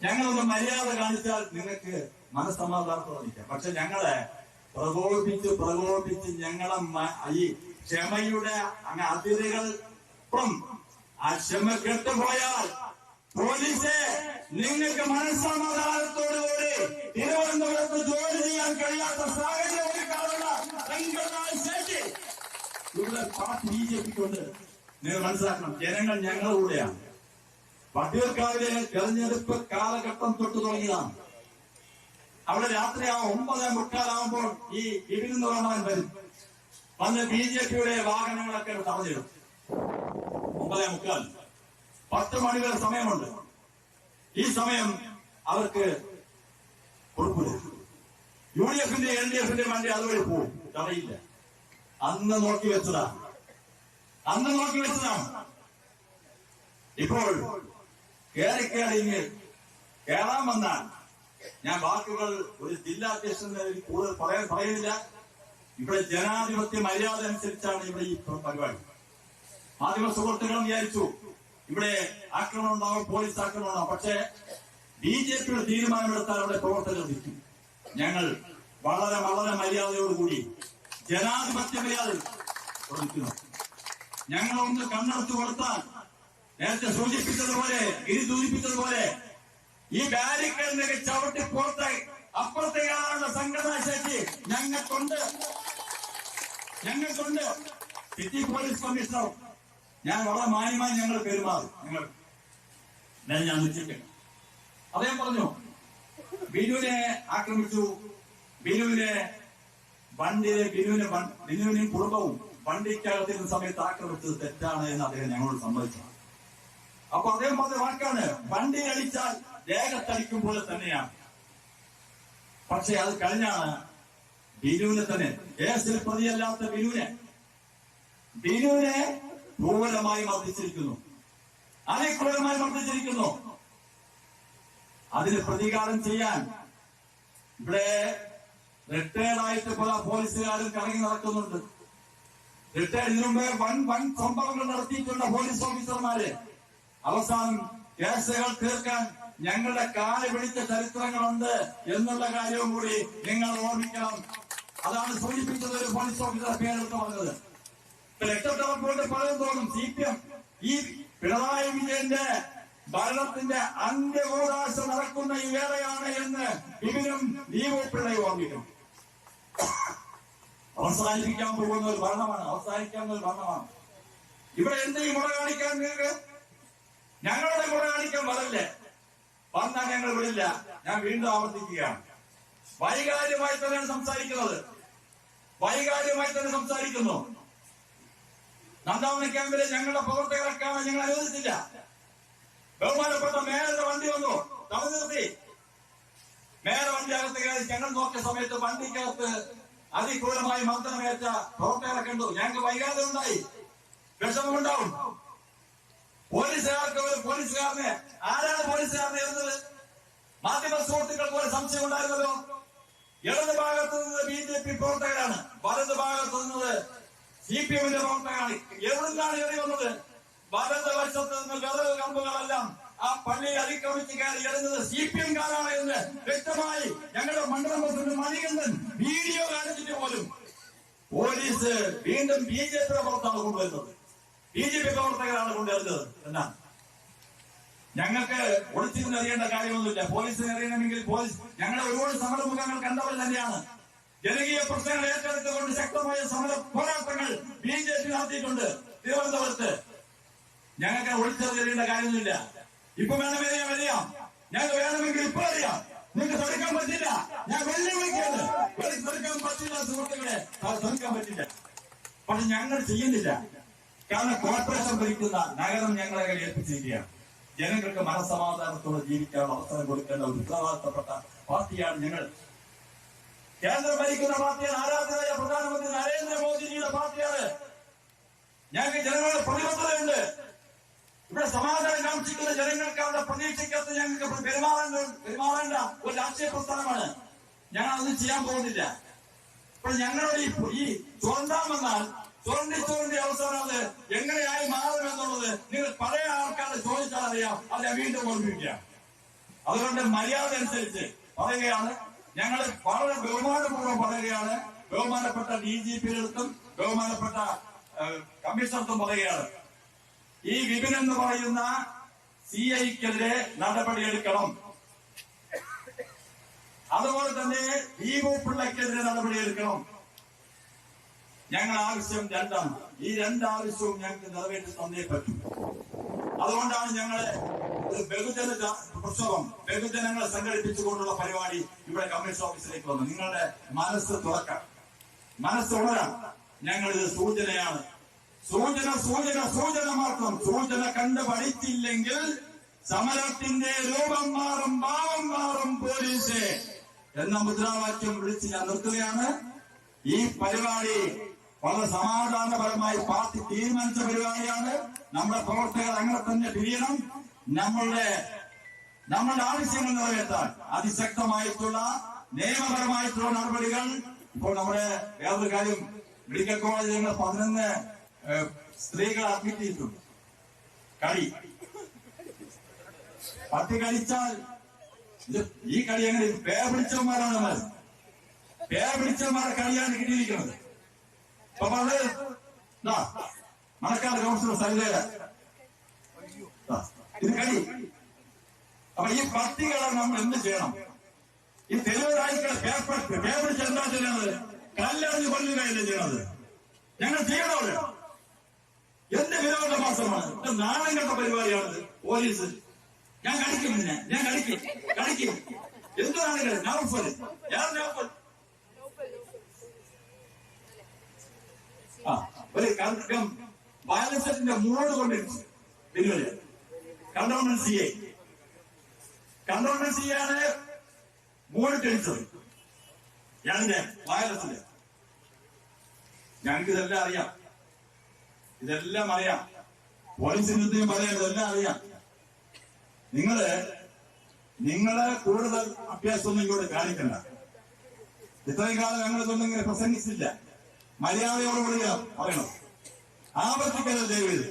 ഞങ്ങളൊന്ന് മര്യാദ കാണിച്ചാൽ നിങ്ങൾക്ക് മനസ്സമാധാനത്തോടിരിക്കാം. പക്ഷെ ഞങ്ങളെ പ്രകോപിച്ച് ഞങ്ങളെ ഈ ക്ഷമയുടെ അങ്ങ് അതിരുകൾ ആ ക്ഷമ കെട്ടുപോയാൽ പോലീസെ നിങ്ങൾക്ക് മനസ്സമാധാനത്തോടുകൂടി തിരുവനന്തപുരത്ത് ജോലി ചെയ്യാൻ കഴിയാത്ത സാഹചര്യം ശേഷി ഇവിടെ പാർട്ടി BJP കൊണ്ട് നിങ്ങൾ മനസ്സിലാക്കണം. ജനങ്ങൾ ഞങ്ങളുടെ കൂടെയാണ്. വട്ടിയൂർക്കാവിലെ തെരഞ്ഞെടുപ്പ് കാലഘട്ടം തൊട്ട് തുടങ്ങിയതാണ്. അവിടെ രാത്രിയാവും 9:45 ഈ വിപിൻ എന്ന് പറഞ്ഞവൻ വരും. വന്ന് BJPയുടെ വാഹനങ്ങളൊക്കെ തടഞ്ഞിടും. 9:45 10 മണി വരെ സമയമുണ്ട്. ഈ സമയം അവർക്ക് കൊടുക്കില്ല. UDFന്റെ LDFന്റെ വണ്ടി അതുവഴി പോവും, തടയില്ല. അന്ന് നോക്കി വെച്ചതാണ്. ഇപ്പോൾ കേരള കേറാൻ വന്നാൽ ഞാൻ വാക്കുകൾ ഒരു ജില്ലാ അധ്യക്ഷന് കൂടുതൽ പറയുന്നില്ല. ഇവിടെ ജനാധിപത്യ മര്യാദ അനുസരിച്ചാണ് ഇവിടെ ഈ പരിപാടി. മാധ്യമ സുഹൃത്തുക്കളും വിചാരിച്ചു ഇവിടെ ആക്രമണം ഉണ്ടാവും, പോലീസ് ആക്രമണം ഉണ്ടാവും. പക്ഷേ BJPയുടെ തീരുമാനമെടുത്താൽ അവിടെ പ്രവർത്തകർ നിൽക്കും. ഞങ്ങൾ വളരെ വളരെ മര്യാദയോടുകൂടി ജനാധിപത്യ മര്യാദ പ്രവർത്തിക്കുന്നു. ഞങ്ങളൊന്ന് കണ്ണടച്ചു കൊടുത്താൽ നേരത്തെ സൂചിപ്പിച്ചതുപോലെ ഈ ബാരിക്കേഡിനൊക്കെ ചവിട്ടി പുറത്തായി അപ്പുറത്തേക്കാളുള്ള സംഘടനാ ശേഷി ഞങ്ങൾക്കുണ്ട്. സിറ്റി പോലീസ് കമ്മീഷണർ ഞാൻ വളരെ മാന്യമായി ഞങ്ങൾ പെരുമാറും. ഞാൻ നിശ്ചയിക്കണം. അദ്ദേഹം പറഞ്ഞു ബിനുവിനെ ആക്രമിച്ചു, ബിനുവിനെയും കുടുംബവും വണ്ടിക്കകത്തിരുന്ന സമയത്ത് ആക്രമിച്ചത് തെറ്റാണ് എന്ന് അദ്ദേഹം ഞങ്ങളോട് സമ്മതിച്ചു. അപ്പൊ അദ്ദേഹം പറഞ്ഞ വാക്കാണ് വണ്ടി അടിച്ചാൽ ദേഹത്തടിക്കും പോലെ തന്നെയാണ്. പക്ഷെ അത് കഴിഞ്ഞാണ് ബിനുവിനെ തന്നെ, കേസിൽ പ്രതിയല്ലാത്ത ബിനുവിനെ ക്രൂരമായി മർദ്ദിച്ചിരിക്കുന്നു. അതിന് പ്രതികാരം ചെയ്യാൻ ഇവിടെ റിട്ടയർഡായിട്ട് പല പോലീസുകാരും കറങ്ങി നടക്കുന്നുണ്ട്. ഇതിനു മുമ്പേ വൻ സംഭവങ്ങൾ നടത്തിയിട്ടുള്ള പോലീസ് ഓഫീസർമാര് അവസാനം കേസുകൾ തീർക്കാൻ ഞങ്ങളുടെ കാല് പിടിച്ച ചരിത്രങ്ങളുണ്ട് എന്നുള്ള കാര്യവും കൂടി നിങ്ങൾ ഓർമ്മിക്കണം. അതാണ് സൂചിപ്പിച്ചത് ഒരു പോലീസ് ഓഫീസർ പേരെടുത്ത് പറഞ്ഞത്. രക്ഷപ്പെട്ടവർക്ക് പലതും തോന്നും CPM ഈ പിണറായി വിജയന്റെ ഭരണത്തിന്റെ അന്ത്യകൂടാശ നടക്കുന്ന ഈ വേളയാണ് എന്ന് വിപിനും ദീപപിള്ളയും ഓർമ്മിക്കണം. അവസാനിപ്പിക്കാൻ പോകുന്ന ഒരു ഭരണമാണ്. ഇവിടെ എന്തെങ്കിലും മുറ കാണിക്കാൻ നിങ്ങൾക്ക് ഞങ്ങളുടെ മുറ കാണിക്കാൻ വരല്ലേ? വന്നാൽ ഞങ്ങൾ വിടില്ല. ഞാൻ വീണ്ടും ആവർത്തിക്കുകയാണ്, വൈകാര്യമായി തന്നെയാണ് സംസാരിക്കുന്നു. നന്ദാവന ക്യാമ്പിലെ ഞങ്ങളുടെ പ്രവർത്തകരൊക്കെ ഞങ്ങൾ അനുവദിച്ചില്ല. ബഹുമാനപ്പെട്ട മേയറുടെ വണ്ടി വന്നു, തടഞ്ഞു നിർത്തി. മേയറുടെ വണ്ടി അകത്ത് കയറി ഞങ്ങൾ നോക്കിയ സമയത്ത് വണ്ടിക്കകത്ത് അതിക്രൂരമായി മർദ്ദനമേറ്റ പ്രവർത്തകരെ കണ്ടു. ഞങ്ങൾക്ക് വൈകാതെ ഉണ്ടായി, വിഷമമുണ്ടാവും. പോലീസുകാരനെ ആരാണ് പോലീസുകാരനെ എഴുന്നത്? മാധ്യമ സുഹൃത്തുക്കൾക്ക് ഒരു സംശയം ഉണ്ടായിരുന്നല്ലോ. ഇടത് ഭാഗത്ത് നിന്ന് BJP പ്രവർത്തകരാണ്, വലത് ഭാഗത്ത് നിന്നത് CPMന്റെ പ്രവർത്തകരാണ്. എവിടുന്നാണ് എറി വന്നത്? വലത് വശത്ത് നിന്ന് വിറക് കമ്പുകളെല്ലാം ആ പള്ളിയെ അതിക്രമിച്ച് കയറി എറിഞ്ഞത് CPMകാരാണ് എന്ന് വ്യക്തമായി ഞങ്ങളുടെ മണ്ഡലം പ്രസിഡന്റ് മണികണ്ഠൻ വീഡിയോ കാണിച്ചിട്ട് പോലും പോലീസ് വീണ്ടും BJPയുടെ പുറത്താണ് കൊണ്ടുവരുന്നത്. BJP പ്രവർത്തകരാണ് കൊണ്ടുവരുന്നത്. എന്നാ ഞങ്ങൾക്ക് ഒളിച്ചിരുന്ന് അറിയേണ്ട കാര്യമൊന്നുമില്ല. പോലീസിന് അറിയണമെങ്കിൽ ഞങ്ങളുടെ ഒരുപാട് സമരമുഖങ്ങൾ കണ്ടവർ തന്നെയാണ്. ജനകീയ പ്രശ്നങ്ങൾ ഏറ്റെടുത്തുകൊണ്ട് ശക്തമായ സമര പോരാട്ടങ്ങൾ BJP നടത്തിയിട്ടുണ്ട് തിരുവനന്തപുരത്ത്. ഞങ്ങൾക്ക് ഒളിച്ചറിയേണ്ട കാര്യമൊന്നുമില്ല. ഇപ്പൊ അറിയാം, ഞങ്ങൾക്ക് വേണമെങ്കിൽ ഇപ്പൊ അറിയാം. നിങ്ങൾക്ക് തടുക്കാൻ പറ്റില്ല. ഞാൻ വെല്ലുവിളിക്കാണ്, തടുക്കാൻ പറ്റില്ല സുഹൃത്തുക്കളെ, തടുക്കാൻ പറ്റില്ല. പക്ഷെ ഞങ്ങൾ ചെയ്യുന്നില്ല. കാരണം കോർപ്പറേഷൻ ഭരിക്കുന്ന നഗരം ഞങ്ങളെ ഏൽപ്പിച്ചിരിക്കുകയാണ്. ജനങ്ങൾക്ക് മനസ്സമാധാനത്തോടെ ജീവിക്കാനുള്ള അവസരം കൊടുക്കേണ്ട ഒരു ഉത്തരവാദിത്തപ്പെട്ട പാർട്ടിയാണ് ഞങ്ങൾ. കേന്ദ്രം ഭരിക്കുന്ന പാർട്ടിയാണ്, ആരാധനായ പ്രധാനമന്ത്രി നരേന്ദ്രമോദിജിയുടെ പാർട്ടിയാണ്. ഞങ്ങൾക്ക് ജനങ്ങളുടെ പ്രതിബദ്ധതയുണ്ട്. ഇവിടെ സമാധാനം കാക്ഷിക്കുന്ന ജനങ്ങൾക്ക് അവരുടെ പ്രതീക്ഷയ്ക്കകത്ത് ഞങ്ങൾക്ക് പെരുമാറേണ്ട ഒരു രാഷ്ട്രീയ പ്രസ്ഥാനമാണ്. ഞങ്ങൾ അത് ചെയ്യാൻ പോകുന്നില്ല. അപ്പോൾ ഞങ്ങളുടെ ഈ ചുരണ്ടാമെന്നാൽ ചുരണ്ടി അവസാനം അത് എങ്ങനെയായി മാറുമെന്നുള്ളത് നിങ്ങൾ പഴയ ആൾക്കാരെ ചോദിച്ചാൽ അറിയാം. അത് ഞാൻ വീണ്ടും ഓർമ്മിക്കുക. അതുകൊണ്ട് മര്യാദ അനുസരിച്ച് പറയുകയാണ്. ഞങ്ങൾ വളരെ ബഹുമാനപൂർവ്വം പറയുകയാണ്. ബഹുമാനപ്പെട്ട DGP-ടും ബഹുമാനപ്പെട്ട കമ്മീഷണർക്കും പറയുകയാണ്, ഈ വിപിൻ എന്ന് പറയുന്ന CIക്കെതിരെ നടപടിയെടുക്കണം. അതുപോലെ തന്നെ ദീപപിള്ളയ്ക്കെതിരെ നടപടിയെടുക്കണം. ഞങ്ങൾ ആവശ്യം രണ്ടാണ്. ഈ രണ്ടാവശ്യവും ഞങ്ങൾക്ക് നിറവേറ്റി തന്നേ പറ്റും. അതുകൊണ്ടാണ് ഞങ്ങള് ഒരു ബഹുജന പ്രക്ഷോഭം, ബഹുജനങ്ങളെ സംഘടിപ്പിച്ചുകൊണ്ടുള്ള പരിപാടി ഇവിടെ കമ്മീഷൻ ഓഫീസിലേക്ക് വന്നു. നിങ്ങളുടെ മനസ്സ് തുറക്കാം, മനസ്സ് ഉണരാം. ഞങ്ങളിത് സൂചനയാണ്. സൂചന സൂചന സൂചന മാത്രം. സൂചന കണ്ട് പഠിച്ചില്ലെങ്കിൽ സമരത്തിന്റെ രൂപം മാറും, ഭാവം മാറും പോലീസ് എന്ന മുദ്രാവാക്യം വിളിച്ച് ഞാൻ നിർത്തുകയാണ്. ഈ പരിപാടി വളരെ സമാധാനപരമായി പാർട്ടി തീരുമാനിച്ച പരിപാടിയാണ്. നമ്മുടെ പ്രവർത്തകർ അങ്ങനെ തന്നെ പിരിയണം. നമ്മളുടെ ആവശ്യങ്ങൾ നിറവേറ്റാൻ അതിശക്തമായിട്ടുള്ള നിയമപരമായിട്ടുള്ള നടപടികൾ. ഇപ്പോൾ നമ്മുടെ വേറൊരു കാര്യം, മെഡിക്കൽ കോളേജിൽ 11 സ്ത്രീകൾ അഡ്മിറ്റ് ചെയ്തിട്ടുണ്ട്. പട്ടി കടിച്ചാൽ ഈ കളി എങ്ങനെ പേർ പിടിച്ചവന്മാരാണ്, പേർ പിടിച്ചവന്മാരെ കളിയാണ് കിട്ടിയിരിക്കുന്നത്. അപ്പൊ മണക്കാട് കൗൺസിലർ സൈലയ ഇത് കളി. അപ്പൊ ഈ പട്ടികളെ നമ്മൾ എന്ത് ചെയ്യണം? ഈ തെരുവുകാരികളെ പേർ പിടിച്ച് എന്താ ചെയ്യുന്നത്? കല്ലെറിഞ്ഞ് കൊല്ലുകയല്ലേ ചെയ്യുന്നത്? ഞങ്ങൾ ചെയ്യണമല്ലോ. എന്ത് വിരോധാഭാസമാണ്? നാണം കെട്ട പരിപാടിയാണത്. പോലീസ് ഞാൻ കളിക്കും, ഞാൻ കളിക്കും എന്താണ് നൗഫൽ? ഒരു വയലൻസിന്റെ മൂട് കൊണ്ടിരുന്നു. കണ്ടോൺമെന്റ്സിയാണ് മൂട് തെളിച്ചത്. ഞാനിന്റെ വയലൻസിന്റെ ഞങ്ങൾക്ക് ഇതെല്ലാം അറിയാം. പോലീസിന്റെ പറയാം, ഇതെല്ലാം അറിയാം. നിങ്ങള് കൂടുതൽ അഭ്യാസമൊന്നും ഇങ്ങോട്ട് കാണിക്കണ്ട. ഇത്രയും കാലം ഞങ്ങളിതൊന്നും ഇങ്ങനെ പ്രസംഗിച്ചില്ല. മര്യാദയോടുകൂടി പറയണം. ആവർത്തിക്കരുത്, ദയവേത്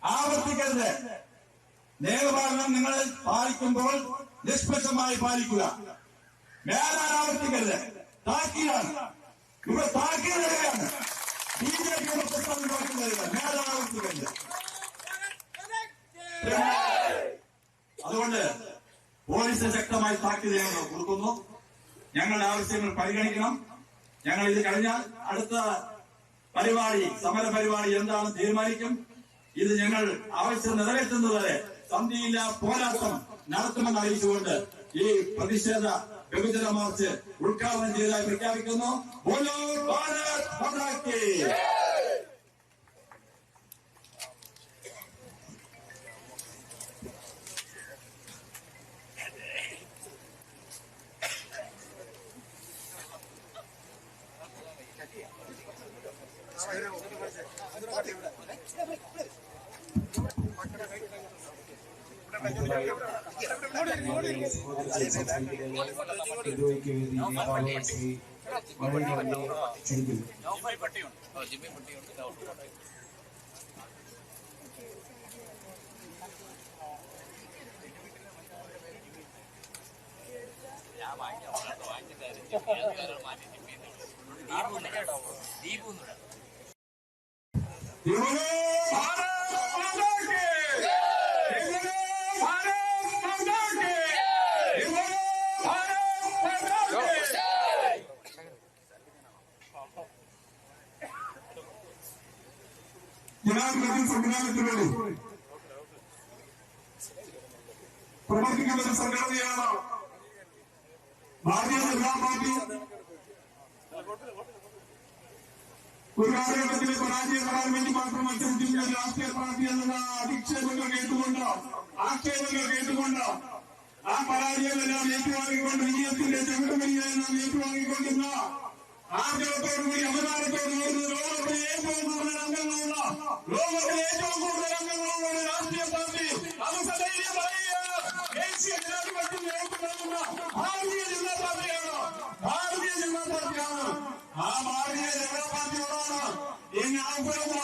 ആവർത്തിക്കരുത്. നിയമപാലനം നിങ്ങൾ പാലിക്കുമ്പോൾ നിഷ്പക്ഷമായി പാലിക്കുക. മേലാൽ ആവർത്തിക്കരുത്. താക്കീതാണ്. ഇവിടെ താക്കീത് തരികയാണ്. BJP പ്രസ്ഥാനം തരിക. മേലാൽ ആവർത്തിക്കരുത്. അതുകൊണ്ട് പോലീസ് ശക്തമായി താക്കീത് ഞങ്ങൾ കൊടുക്കുന്നു. ഞങ്ങളുടെ ആവശ്യങ്ങൾ പരിഗണിക്കണം. ഞങ്ങൾ ഇത് കഴിഞ്ഞാൽ അടുത്ത പരിപാടി, സമര പരിപാടി എന്താണെന്ന് തീരുമാനിക്കും. ഇത് ഞങ്ങൾ ആവശ്യം നിറവേറ്റുന്നതുവരെ സന്ധിയില്ല പോരാട്ടം നടത്തുമെന്ന് അറിയിച്ചുകൊണ്ട് ഈ പ്രതിഷേധ ബഹുജന മാർച്ച് ഉദ്ഘാടനം ചെയ്തതായി പ്രഖ്യാപിക്കുന്നു. ബോലോ ഭാരത് മാതാ കീ. ജനാധിപത്യ സംവിധാനത്തിന് വേണ്ടി പ്രവർത്തിക്കുന്ന ഒരു സംഘടനയാണ് ഭാരതീയ ജനതാ പാർട്ടി. ഒരു കാലഘട്ടത്തിലെ പരാജയം വരാൻ വേണ്ടി മാത്രം മത്സരിച്ചിരുന്ന രാഷ്ട്രീയ പാർട്ടി എന്നുള്ള അധിക്ഷേപങ്ങൾ കേട്ടുകൊണ്ട്, ആക്ഷേപങ്ങൾ കേട്ടുകൊണ്ട് ആ പരാജയമെല്ലാം ഏറ്റുവാങ്ങിക്കൊണ്ട് വിജയത്തിന്റെ ചവിട്ടുമണിയായി നാം ഏറ്റുവാങ്ങിക്കൊണ്ടിരുന്ന ആർജവത്തോടുകൂടി അഭിമാനത്തോടുകൂടി ലോകത്തിലെ ഏറ്റവും കൂടുതൽ അംഗങ്ങളുള്ള ഒരു രാഷ്ട്രീയ പാർട്ടി അത് സദൈര്യം പറയുകയാണ്. ദേശീയ ജനാധിപത്യം നേതൃത്വം നൽകുന്ന ഭാരതീയ ജനതാ പാർട്ടിയാണ്. ഭാരതീയ ജനതാ പാർട്ടിയാണ്. ആ ഭാരതീയ ജനതാ പാർട്ടിയോടാണ് ഈ നൗഫൽ എന്ന്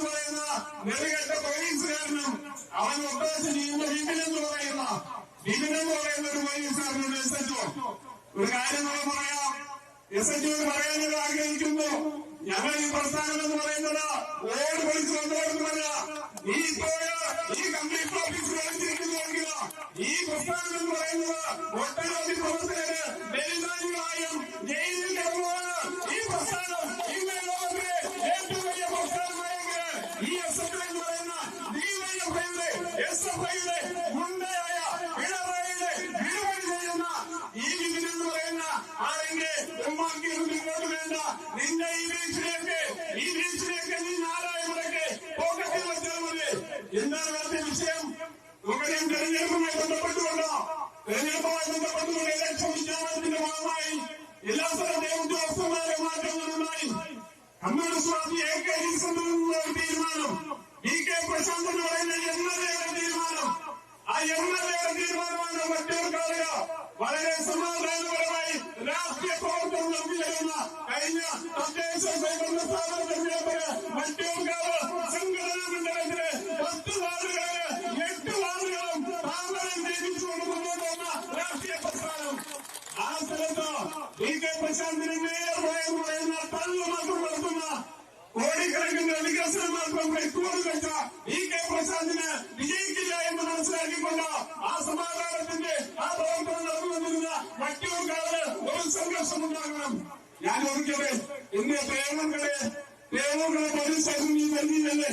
പറയുന്ന നെറുകെട്ട പോലീസുകാരനും അവൻ ഒത്താശ ചെയ്യുന്ന വിപിനെന്ന് പറയുന്ന ഒരു പോലീസുകാരനോട് ഒരു കാര്യം നമ്മൾ പറയാം. SHOയോട് പറയാനത് ആഗ്രഹിക്കുന്നു. ഞങ്ങൾ ഈ പ്രസ്ഥാനം എന്ന് പറയുന്നത് ഓട് പൊളിച്ച് കൊണ്ടുപോകുന്നതല്ല. ഈ കംപ്ലീറ്റ് ഓഫീസ് കളിച്ചിരിക്കുന്നുവെങ്കിൽ ഈ പ്രസ്ഥാനം എന്ന് പറയുന്നത് ഒട്ടനവധി പ്രവർത്തകര് ബലിദാനികളായും ജയിലിൽ കിടന്നുമാണ്. ഈ പ്രസ്ഥാനം ഇന്ന് ലോകത്തിലെ ഏറ്റവും വലിയ പ്രസ്ഥാനമായെങ്കിൽ ഈ SHO എന്ന് പറയുന്ന DYFIയുടെ തെരഞ്ഞെടുപ്പുമായി ബന്ധപ്പെട്ടുകൊണ്ട് ഇലക്ഷൻ വിജ്ഞാപനത്തിന്റെ ഭാഗമായി എല്ലാ സ്ഥലത്തെയും ഉദ്യോഗസ്ഥന്മാരെ മാറ്റങ്ങളുണ്ടായി. കമ്മ്യൂണിസ്റ്റ് പാർട്ടി AK സെന്ററിലുള്ള ഒരു തീരുമാനം, DK പ്രശാന്ത് എന്ന് പറയുന്ന MLA തീരുമാനം, ആ MLA തീരുമാനമാണ് മറ്റേക്കാളുക വളരെ സമാധാനപരമായി രാഷ്ട്രീയ പ്രവർത്തനം നടത്തി വരുന്ന കഴിഞ്ഞ തദ്ദേശ സ്വയംഭരണ സ്ഥാപന തെരഞ്ഞെടുപ്പിന് മറ്റേക്കാവ് സംഘടനാ മണ്ഡലത്തിലെ 10 വാർഡുകളില് 8 വാർഡുകളും താമരം ജയിപ്പിച്ചുകൊണ്ട് മുന്നോട്ട് വന്ന രാഷ്ട്രീയ പ്രസ്ഥാനം. ആ സ്ഥലത്ത് DK പ്രശാന്തിന് മേയർ പറയുന്ന തള്ളു മാത്രം നടത്തുന്ന കോടിക്കണക്കിന് വികസനം മാത്രം റെക്കോർഡ് വെച്ച DK പ്രശാന്തിന് വിജയിക്കില്ല എന്ന് മനസ്സിലാക്കിക്കൊണ്ട് ആ സമാധാനത്തിന്റെ ആ പ്രവർത്തനം നടന്നുവന്നിരുന്ന മറ്റൊരു ഒരു സംഘർഷം ഉണ്ടാകണം. ഞാൻ ഓർക്കട്ടെ, ഇന്ന് പേരൂർകളെ പോലീസ് സ്റ്റേഷനിൽ വരുന്നില്ലല്ലേ?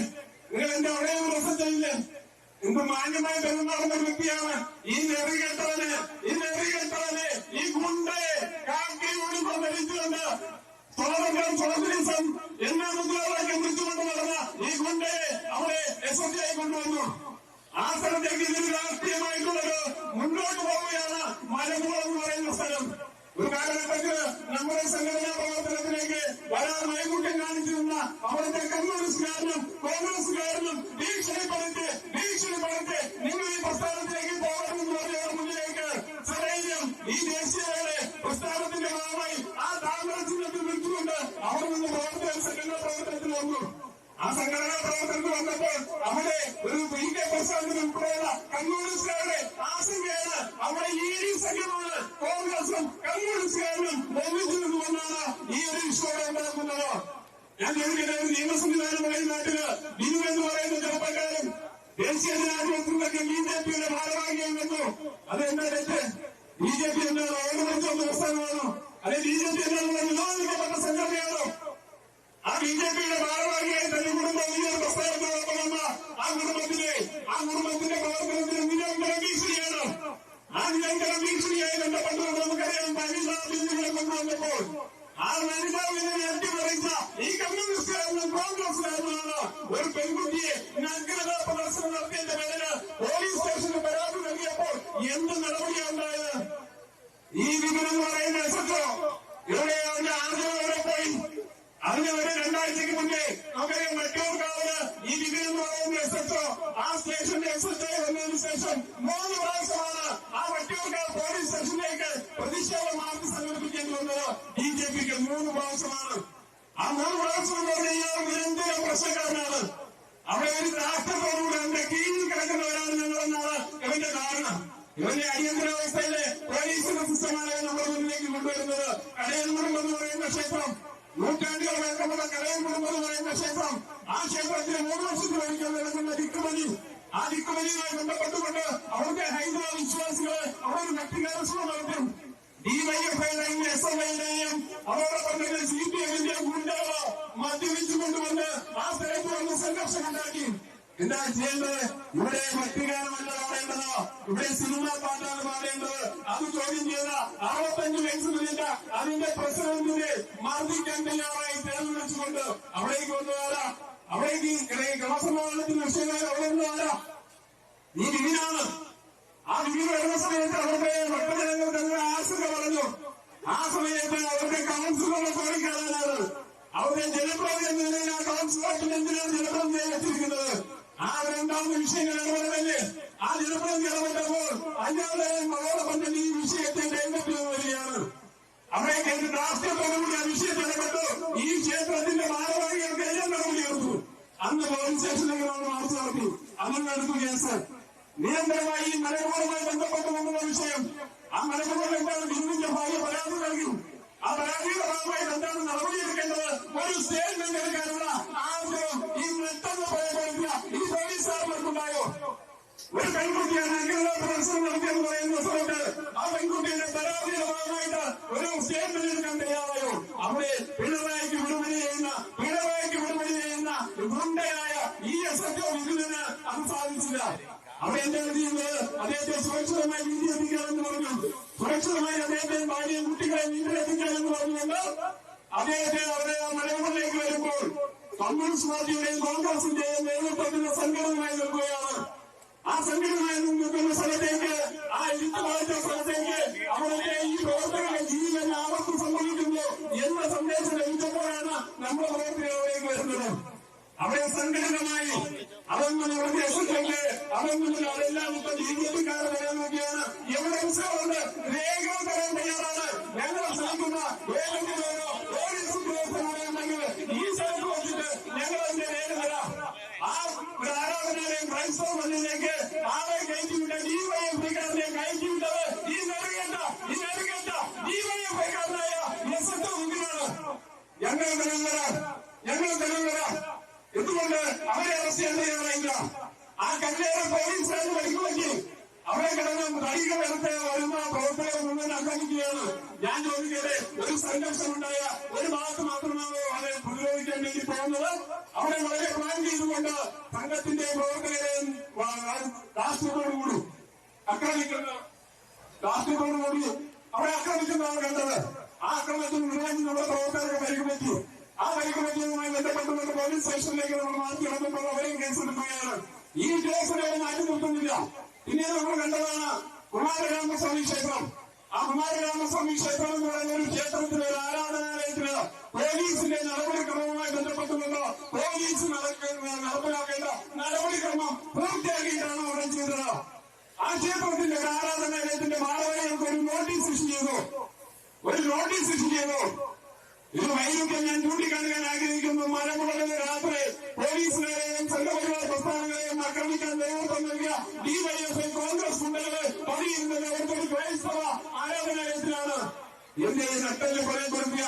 നിങ്ങൾ എന്റെ അവിടെ പ്രസംഗില്ലേ? എന്ത് മാന്യമായി പെരുമാറുന്ന വ്യക്തിയാണ് ഈ നെറികെട്ടവന്, ഈ ഗുണ്ടയെ കാക്കി യൂണിഫോം ധരിച്ചുകൊണ്ട് സ്വാതന്ത്ര്യം എന്ന മുദ്രാവാക്യം വിളിച്ചുകൊണ്ട് നടന്ന ഈ ഗുണ്ടയെ അവിടെ SSG കൊണ്ടുവന്നു. ആ സ്ഥലത്തേക്ക് ഇതിന് രാഷ്ട്രീയമായിട്ടുള്ളത് മുന്നോട്ട് പോവുകയാണ്. മലപ്പുറം എന്ന് പറയുന്ന സ്ഥലം ഒരു കാലഘട്ടത്തിൽ നമ്മുടെ സംഘടനാ പ്രവർത്തനത്തിലേക്ക് വരാൻ വൈകുണ്ഠം കാണിച്ചിരുന്ന അവിടുത്തെ കമ്മ്യൂണിസ്റ്റുകാരനും കോൺഗ്രസുകാരനും ഭീഷണിപ്പെടുത്തി നിങ്ങൾ ഈ പ്രസ്ഥാനത്തിലേക്ക് പോകണമെന്ന് പറഞ്ഞവർ മുന്നിലേക്ക് സൈന്യം ഈ ദേശീയതയുടെ പ്രസ്ഥാനത്തിന്റെ ഭാഗമായി ആ താമര ചിഹ്നത്തിൽ വിളിച്ചുകൊണ്ട് അവിടെ നിന്ന് സംഘടനാ പ്രവർത്തനത്തിൽ വന്നു. ആ സംഘടനാ പ്രവർത്തനത്തിൽ വന്നപ്പോൾ അവിടെ ഒരു DK പ്രസ്ഥാനത്തിന് ഉൾപ്പെടെയുള്ള കമ്മ്യൂണിസ്റ്റുകാരുടെ ആശങ്കയാണ്. അവിടെ ED സഖ്യമാണ് കോൺഗ്രസും കമ്മ്യൂണിസ്റ്റുകാരനും ഒന്നിച്ചു നിന്നുകൊണ്ടാണ് ഈ ഒരു ഇഷ്യൂടെ ഉണ്ടാക്കുന്നത്. ഞാൻ ചോദിക്കട്ടെ, ഒരു നിയമ സംവിധാനമായ നാട്ടില് ബിനു എന്ന് പറയുന്ന ചെറുപ്പക്കാരൻ ദേശീയ ജനാധിപത്യത്തിലൊക്കെ BJPയുടെ ഭാരവാഹിയായി വന്നു. അതെന്താ തെറ്റ്? BJP എന്താണ് ഓർമ്മ പ്രസ്ഥാനമാണോ? അല്ലെ BJP എന്നുള്ള നിരോധിക്കപ്പെട്ട സംഘടനയാണോ? ആ BJPയുടെ ഭാരവാഹിയായി തന്റെ കുടുംബം വലിയൊരു പ്രസ്ഥാനത്തോടൊപ്പം വന്ന ആ കുടുംബത്തിന്റെ പ്രവർത്തനത്തിന് നിരന്തരം ഭീഷണിയാണ്. ആ നിരന്തരം ഭീഷണിയായി ബന്ധപ്പെട്ടുകൊണ്ട് നമുക്കറിയാം വനിതാ ബില്ലുകളെ കൊണ്ടുവന്നപ്പോൾ ആ വനിതാ ബില്ലിനെ അട്ടിമറിച്ച ഈ കമ്മ്യൂണിസ്റ്റുകാരനും കോൺഗ്രസുകാരനുമാണ് ഒരു പെൺകുട്ടിയെ നഗ്നത പ്രദർശനം നടത്തിയതിന്റെ പേരില് പോലീസ് സ്റ്റേഷന് പരാതി നൽകിയപ്പോൾ എന്ത് നടപടിയാണ് ഉണ്ടായത്? ഈ വിവരം എന്ന് പറയുന്ന SHO ഇവിടെ അവന്റെ ആർജവരെ പോയി. അതിന് ഒരു 2 ആഴ്ചക്ക് മുന്നേ നമുക്കറിയാം മറ്റൂർക്കാവിന് ഈ വിധി എന്ന് പറയുന്ന SHO ആ സ്റ്റേഷന്റെ SHO വന്നതിന് ശേഷം 3 പ്രാവശ്യമാണ് ആ മറ്റൂർക്കാവ് പോലീസ് സ്റ്റേഷനിലേക്ക് പ്രതിഷേധ മാർച്ച് സംഘടിപ്പിക്കേണ്ടി വന്നത്. BJPക്ക് 3 പ്രാവശ്യമാണ്. ആ 3 പ്രാവശ്യം എന്ന് പറഞ്ഞാൽ ഇയാൾ നിരന്തര പ്രശ്നക്കാരനാണ്. അവിടെ ഒരു രാഷ്ട്രത്തോടുകൂടി എന്റെ കീഴിൽ കിടക്കുന്നവരാണ് ഞങ്ങളെന്നാണ് ഇവന്റെ ധാരണ. ഇവന്റെ അടിയന്തരാവസ്ഥയിലെ പോലീസിന്റെ സിസ്റ്റമാണ് നമ്മുടെ മുന്നിലേക്ക് കൊണ്ടുവരുന്നത്. കടയൻകുളം എന്ന് പറയുന്ന ക്ഷേത്രം, നൂറ്റാണ്ടുകൾ വേണ്ടപ്പെട്ട കടയൻകുളം എന്ന് പറയുന്ന ക്ഷേത്രം, ആ ക്ഷേത്രത്തിന് 3 വർഷത്തിൽ ഒരിക്കൽ നടക്കുന്ന ദിക്കുമലി, ആ ദിക്കുമലിയുമായി ബന്ധപ്പെട്ടുകൊണ്ട് അവിടുത്തെ ഹൈന്ദവ വിശ്വാസികളെ അവിടെ ഒരു വ്യക്തികാരശ്രമം നടത്തും. DYFIയുടെയും SFIയുടെയും അതോടൊപ്പം തന്നെ CPMന്റെ ഗുണ്ടകളോ മദ്യപിച്ചു കൊണ്ടുവന്ന് ആ സ്ഥലത്ത് വന്ന് സംഘർഷം ഉണ്ടാക്കി. എന്താ ചെയ്യേണ്ടത്? ഇവിടെ ഭക്തിഗാനമല്ല പാടേണ്ടത്, ഇവിടെ സിനിമാ പാട്ടാണ് പാടേണ്ടത്. അത് ചോദ്യം ചെയ്ത 65 വയസ്സുകളില്ല അതിന്റെ പ്രസിഡന്റിനെ മർദ്ദിക്കാൻ തയ്യാറായി തെരഞ്ഞെടുത്തുകൊണ്ട് അവിടേക്ക് വന്നതാരാ? അവിടേക്ക് ക്രമസമാധാനത്തിന് വിഷയമായി അവിടെ വന്നതാരാ? ഈ വിധിനാണ്. ആ വിധി വരുന്ന സമയത്ത് അവരുടെ ഭക്തജനങ്ങൾക്ക് അങ്ങനെ ആശങ്ക പറഞ്ഞു. ആ സമയത്ത് അവരുടെ കൗൺസിലറുടെ കോടിക്കാരാണ്. അവരുടെ ജനപ്രതി എന്ന നിലയിൽ ആ കൗൺസിലർക്ക് എന്തിനാണ് ജനപ്രതിനിധിയെ വെച്ചിരിക്കുന്നത്? ആ 2ാമത്തെ വിഷയങ്ങൾ ഇടപെടലല്ലേ? ആ ജനപ്രതിനിധി ഇടപെട്ടപ്പോൾ അല്ലാതെയും അതോടൊപ്പം തന്നെ ഈ വിഷയത്തെ രംഗത്ത് വരികയാണ്. അവിടേക്ക് എന്റെ രാഷ്ട്രീയത്തോടുകൂടി ആ വിഷയത്തെ ഇടപെട്ടു. ഈ ക്ഷേത്രത്തിന്റെ ഭാരവാഹികൾക്ക് എല്ലാം നടപടി എടുത്തു. അന്ന് പോലീസ് സ്റ്റേഷനിലേക്ക് നമ്മൾ മാർച്ച് നടത്തി. അന്ന് എടുത്തു കേസ്. നിരന്തരമായി ഈ മലപ്പുറവുമായി ബന്ധപ്പെട്ട് കൊണ്ടുള്ള വിഷയം, ആ മലപ്പുറം എന്താണ് ബിന്ദുവിന്റെ ഭാര്യ പരാതി നൽകി. ആ പരാതിയുടെ ഭാഗമായി എന്താണ് നടപടിയെടുക്കേണ്ടത്? ഒരു സ്റ്റേറ്റ്മെന്റ് എടുക്കാനുള്ള ആഗ്രഹം ഈ നെട്ടെന്ന് ഭയപ്പെടുത്തിയ ഈ പോലീസുകാർക്കുണ്ടായോ? ഒരു പെൺകുട്ടിയാണ് അംഗീകൃത പ്രദർശനം നടത്തിയെന്ന് പറയുന്ന സമയത്ത് ആ പെൺകുട്ടിയുടെ പരാതിയുടെ ഭാഗമായിട്ട് ഒരു സ്റ്റേറ്റ്മെന്റ് എടുക്കാൻ തയ്യാറായോ? അവിടെ പിണറായിക്ക് വിടുപടി ചെയ്യുന്ന ഗുണ്ടയായ ഈ SHO ഇതിന് അത് സാധിച്ചില്ല. അവിടെ എന്താണ് ചെയ്യുന്നത്? അദ്ദേഹത്തെ സുരക്ഷിതമായി വീട്ടിലെത്തിക്കാമെന്ന് പറഞ്ഞു. സുരക്ഷിതമായി അദ്ദേഹത്തെ ഭാര്യയും കുട്ടികളെ വീട്ടിലെത്തിക്കാമെന്ന് പറഞ്ഞുകൊണ്ട് അദ്ദേഹത്തെ അവിടെ മലപ്പുറത്തേക്ക് വരുമ്പോൾ കമ്മ്യൂണിസ്റ്റ് പാർട്ടിയുടെയും കോൺഗ്രസിന്റെയും നേതൃത്വത്തിന്റെ സംഘടനമായി നിൽക്കുകയാണ്. ആ സംഘടനമായി നിൽക്കുന്ന അധികം ഇടത്തെ വരുന്ന പ്രവർത്തകർ മുഴുവൻ ആക്രമിക്കുകയാണ്. ഞാൻ ചോദിക്കട്ടെ, ഒരു സംഘർഷമുണ്ടായ ഒരു ഭാഗത്ത് മാത്രമാണോ അവരെ പ്രതിരോധിക്കാൻ വേണ്ടി പോകുന്നത്? അവിടെ വളരെ പ്ലാൻ ചെയ്തുകൊണ്ട് സംഘത്തിന്റെ പ്രവർത്തകരെയും രാഷ്ട്രീയത്തോടുകൂടി രാഷ്ട്രീയത്തോടുകൂടി അവിടെ ആക്രമിക്കുന്നതാണ് കണ്ടത്. ആ ആക്രമണത്തിൽ നിരവധി നമ്മുടെ പ്രവർത്തകർക്ക് പരിക്കുപറ്റി. ആ പരിക്കുപറ്റിയതുമായി ബന്ധപ്പെട്ടുകൊണ്ട് പോലീസ് സ്റ്റേഷനിലേക്ക് നമ്മൾ മാറ്റി ഇറങ്ങുമ്പോൾ അവരെയും കേസെടുക്കുകയാണ്. ഈ കേസിനെ മാറ്റി നിർത്തുന്നില്ല. പിന്നീട് നമ്മൾ കണ്ടതാണ് കുമാരരാമസ്വാമി ക്ഷേത്രം. ആ കുമാരരാമസ്വാമി ക്ഷേത്രം എന്ന് പറയുന്ന ഒരു ക്ഷേത്രത്തിലെ ഒരു ആരാധനാലയത്തിന് പോലീസിന്റെ നടപടിക്രമവുമായി ബന്ധപ്പെട്ടുകൊണ്ട് പോലീസ് നടപ്പിലാക്കേണ്ട നടപടിക്രമം പൂർത്തിയാക്കിയിട്ടാണ് അവിടെ ചെയ്തത്. ആ ക്ഷേത്രത്തിന്റെ ഒരു ആരാധനാലയത്തിന്റെ മാനവർക്ക് ഒരു നോട്ടീസ് ഇഷ്യൂ ചെയ്തു. ഇത് വൈരുദ്ധ്യം ഞാൻ ചൂണ്ടിക്കാണിക്കാൻ ആഗ്രഹിക്കുന്നു. മലമുകളിലെ രാത്രി പോലീസിനെയും സംഘപരിവാർ പ്രസ്ഥാനങ്ങളെയും ആക്രമിക്കാൻ നേതൃത്വം നൽകിയ ഡിവൈഎഫ്ഐ കോൺഗ്രസ് ഗുണ്ടകളെ പണിയുന്നത് ഒരു ക്രൈസ്തവ ആരാധനാലയത്തിലാണ്. എന്റെ നട്ടല് കൊലപ്പെടുത്തിയ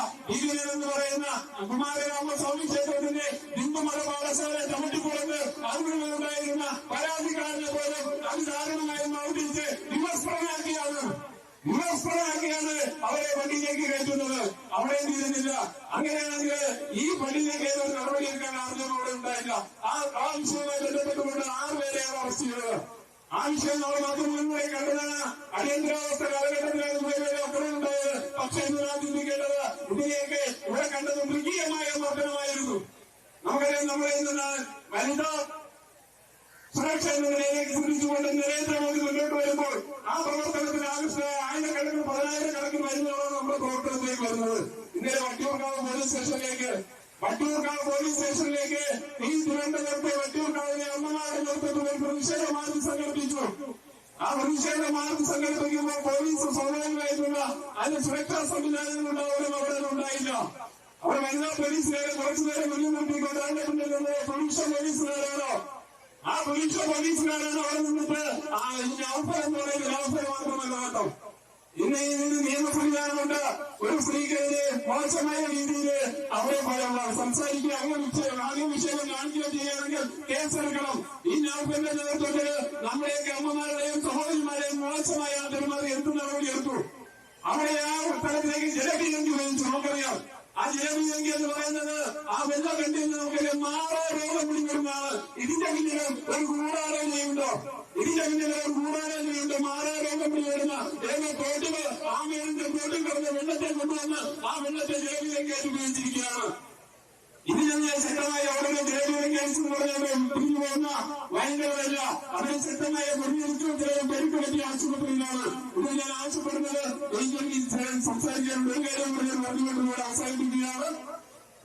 എന്ന് പറയുന്ന കുമാരരാമസ്വാമി ക്ഷേത്രത്തിന്റെ ഹിന്ദുമത പാഠശാല ചവിട്ടിക്കുറന്ന് അതിനുണ്ടായിരുന്ന പരാതിക്കാരനെ പോലും അതിദാരുണമായി അവതരിച്ച് വിമർശനമാക്കിയാണ് അവരെ പള്ളിയിലേക്ക് കയറ്റുന്നത്. അവിടെ തീരുന്നില്ല. അങ്ങനെയാണെങ്കിൽ ഈ പള്ളിയിലേക്ക് ഏതൊരു നടപടിയെടുക്കാൻ ആർജനോടെ ഉണ്ടായില്ല. ആ വിഷയവുമായി ബന്ധപ്പെട്ടുകൊണ്ട് 6 പേരെയാണ് അറസ്റ്റ് ചെയ്തത്. ആ വിഷയം നമ്മൾ മാത്രം മുൻകൂടെ കണ്ടതാണ്. അടിയന്തരാവസ്ഥ കാലഘട്ടത്തിലാണ് അക്രമം ഉണ്ടായത്. പക്ഷേ ഇന്ന് നാം ചിന്തിക്കേണ്ടത് ഇതിനെയൊക്കെ ഇവിടെ കണ്ടത് മൃഗീയമായ മർദ്ദനമായിരുന്നു. നമുക്കറിയാം, നമ്മളെ ഇന്ന് വനിതാ സുരക്ഷ എന്ന നിലയിലേക്ക് ചിന്തിച്ചുകൊണ്ട് നരേന്ദ്രമോദി മുന്നോട്ട് വരുമ്പോൾ ആ പ്രവർത്തനത്തിന് ആവശ്യമായ ആയിരക്കണക്കിന് 10,000-കണക്കിന് മരുന്നുകളാണ് നമ്മുടെ പ്രവർത്തനത്തിലേക്ക് വരുന്നത്. ഇന്നലെ വട്ടിയൂർക്കാവ് പോലീസ് സ്റ്റേഷനിലേക്ക് ഈ തിരുവനന്തപുരത്തെ വട്ടിയൂർക്കാവിലെ അമ്മമാരുടെ നേതൃത്വത്തിൽ ഒരു പ്രതിഷേധ മാർച്ച് സംഘടിപ്പിച്ചു. ആ പ്രതിഷേധ മാർച്ച് സംഘടിപ്പിക്കുമ്പോൾ പോലീസ് സ്വാഭാവികമായിട്ടുള്ള അതിന്റെ സുരക്ഷാ സംവിധാനങ്ങളുണ്ടാവലും അവിടെ ഉണ്ടായില്ല. അവിടെ വനിതാ പോലീസുകാരെ കുറച്ചുനേരം മുന്നിൽ നിർത്തിക്കൊണ്ട് അതിന്റെ മുന്നിൽ നിന്ന് പുരുഷ പോലീസുകാരാണോ ആ പുരുഷ പോലീസുകാരാണ് അവിടെ നിന്നിട്ട് അവസരം എന്ന് പറയുന്നത് അവസരം മാത്രമല്ല കേട്ടോ. ഇന്ന് നിയമ സംവിധാനമുണ്ട്. ഒരു സ്ത്രീക്കെതിരെ മോശമായ രീതിയിൽ അവരെ സംസാരിക്കുക, അങ്ങനെ വിഷയം കാണിക്കുകയോ ചെയ്യുകയാണെങ്കിൽ കേസെടുക്കണം. ഈ നൗഫലിന്റെ നേതൃത്വത്തിൽ നമ്മുടെയൊക്കെ അമ്മമാരുടെയും സഹോദരിമാരെയും മോശമായ പെരുമാറി എന്ത് നടപടി എടുത്തു. അവിടെ ആ സ്ഥലത്തിലേക്ക് ജലപീരങ്കി ഉപയോഗിച്ചു. നമുക്കറിയാം, ആ ജലപീരങ്കി എന്ന് പറയുന്നത് ആ വെള്ളം കണ്ടിൽ നമുക്കറിയാം മാറാ രോഗം പിടിക്കുന്നതാണ്. ഇതിന്റെ പിന്നിലും ഒരു ഗൂഢാലോചനയുണ്ടോ? മാറാ രോഗം പിടിക്കുന്ന തോട്ടുകൾ ആ വീടിന്റെ തോട്ടിൽ കിടന്ന് വെള്ളത്തെ കൊണ്ടുവന്ന് ആ വെള്ളത്തെ ജലപീരങ്കിയായിട്ട് ഉപയോഗിച്ചിരിക്കുകയാണ്. ഇതിനെ ശക്തമായ ഓരോ ജലപീരങ്കി പറഞ്ഞത് പിരിഞ്ഞു പോകുന്ന ഭയങ്കരമല്ല. അതിന് ശക്തമായ പ്രതിനിധിത്വത്തിലും പെരുക്ക് പറ്റിയ ആശുപത്രിയിലാണ്. ഇത് ഞാൻ ആവശ്യപ്പെടുന്നത്. എനിക്ക് സംസാരിക്കാനുള്ള ഒരു കാര്യം പറഞ്ഞുകൊണ്ട് അവസാനിപ്പിക്കുകയാണ്.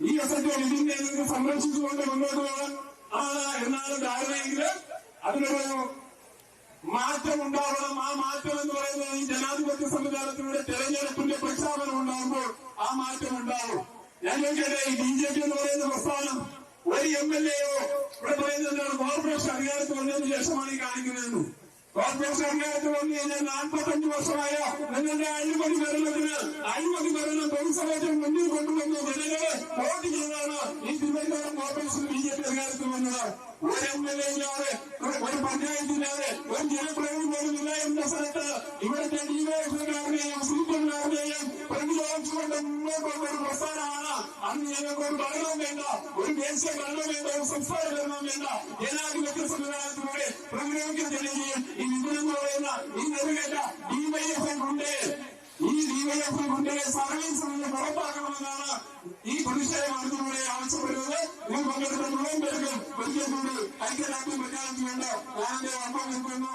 ഈ അസറ്റുകൾ ഇതിന്റെ സംരക്ഷിച്ചുകൊണ്ട് മുന്നോട്ട് പോകാൻ എന്നാണ് ധാരണയെങ്കിൽ അതിനൊരു മാറ്റം ഉണ്ടാവണം. ആ മാറ്റം എന്ന് പറയുന്നത് ഈ ജനാധിപത്യ സംവിധാനത്തിലൂടെ തെരഞ്ഞെടുപ്പിന്റെ പ്രഖ്യാപനം ഉണ്ടാകുമ്പോൾ ആ മാറ്റം ഉണ്ടാവും. ഞാൻ ചോദിക്കട്ടെ, ഈ BJP എന്ന് പറയുന്ന പ്രസ്ഥാനം ഒരു MLA-യോ ഇവിടെ പറയുന്നത് എന്താണ്? കോർപ്പറേഷൻ അധികാരത്തിൽ വന്നതിന് ശേഷമാണ് ഈ കാണിക്കുന്നതെന്ന്. കോർപ്പറേഷൻ അധികാരത്തിൽ വന്നു കഴിഞ്ഞാൽ 45 വർഷമായ നിങ്ങളുടെ അഴിമതി ഭരണം പൊതുസമയത്തിന് മുന്നിൽ കൊണ്ടുവന്നു ജനങ്ങളെ വോട്ട് ചെയ്താണ് ഈ തിരുവനന്തപുരം കോർപ്പറേഷൻ BJP അധികാരത്തിൽ വന്നത്. ഒരു MLA ഇല്ലാതെ, ഒരു പഞ്ചായത്തില്ലാതെ, ഒരു ജനപ്രതിനിധി പോലും ഇല്ല എന്ന സ്ഥലത്ത് ഇവിടുത്തെ ഡിവൈഎഫ്ഐക്കാരുടെയും CPM-കാരുടെയും പ്രതിരോധിച്ചുകൊണ്ട് മുന്നോട്ട് വന്ന ഒരു പ്രസ്ഥാനമാണ്. അന്ന് ഞങ്ങൾക്ക് ഒരു ഭരണം വേണ്ട, ഒരു ദേശീയ ഭരണം വേണ്ട, ഒരു സംസ്ഥാന ഭരണം വേണ്ട. ജനാധിപത്യ സംവിധാനത്തിലൂടെ പ്രതിരോധിക്കാൻ ചെയ്യുകയും ഈ വിപുലെന്ന് പറയുന്ന ഈ നെറുകേറ്റ ഡിവൈഎഫ്ഐ ഗുണ്ടയെ സർവീസിൽ നിന്ന് പുറത്താക്കണമെന്നാണ് ഈ പ്രതിഷേധ മാർഗത്തിലൂടെ ആവശ്യപ്പെടുന്നത്. ഇതിൽ പങ്കെടുത്ത മുഴുവൻ പേർക്കും വലിയ കൂടി ഐക്യദാർഢ്യം പ്രഖ്യാപിച്ചുകൊണ്ട് ഞാൻ എന്റെ വാർത്ത നിൽക്കുന്നു.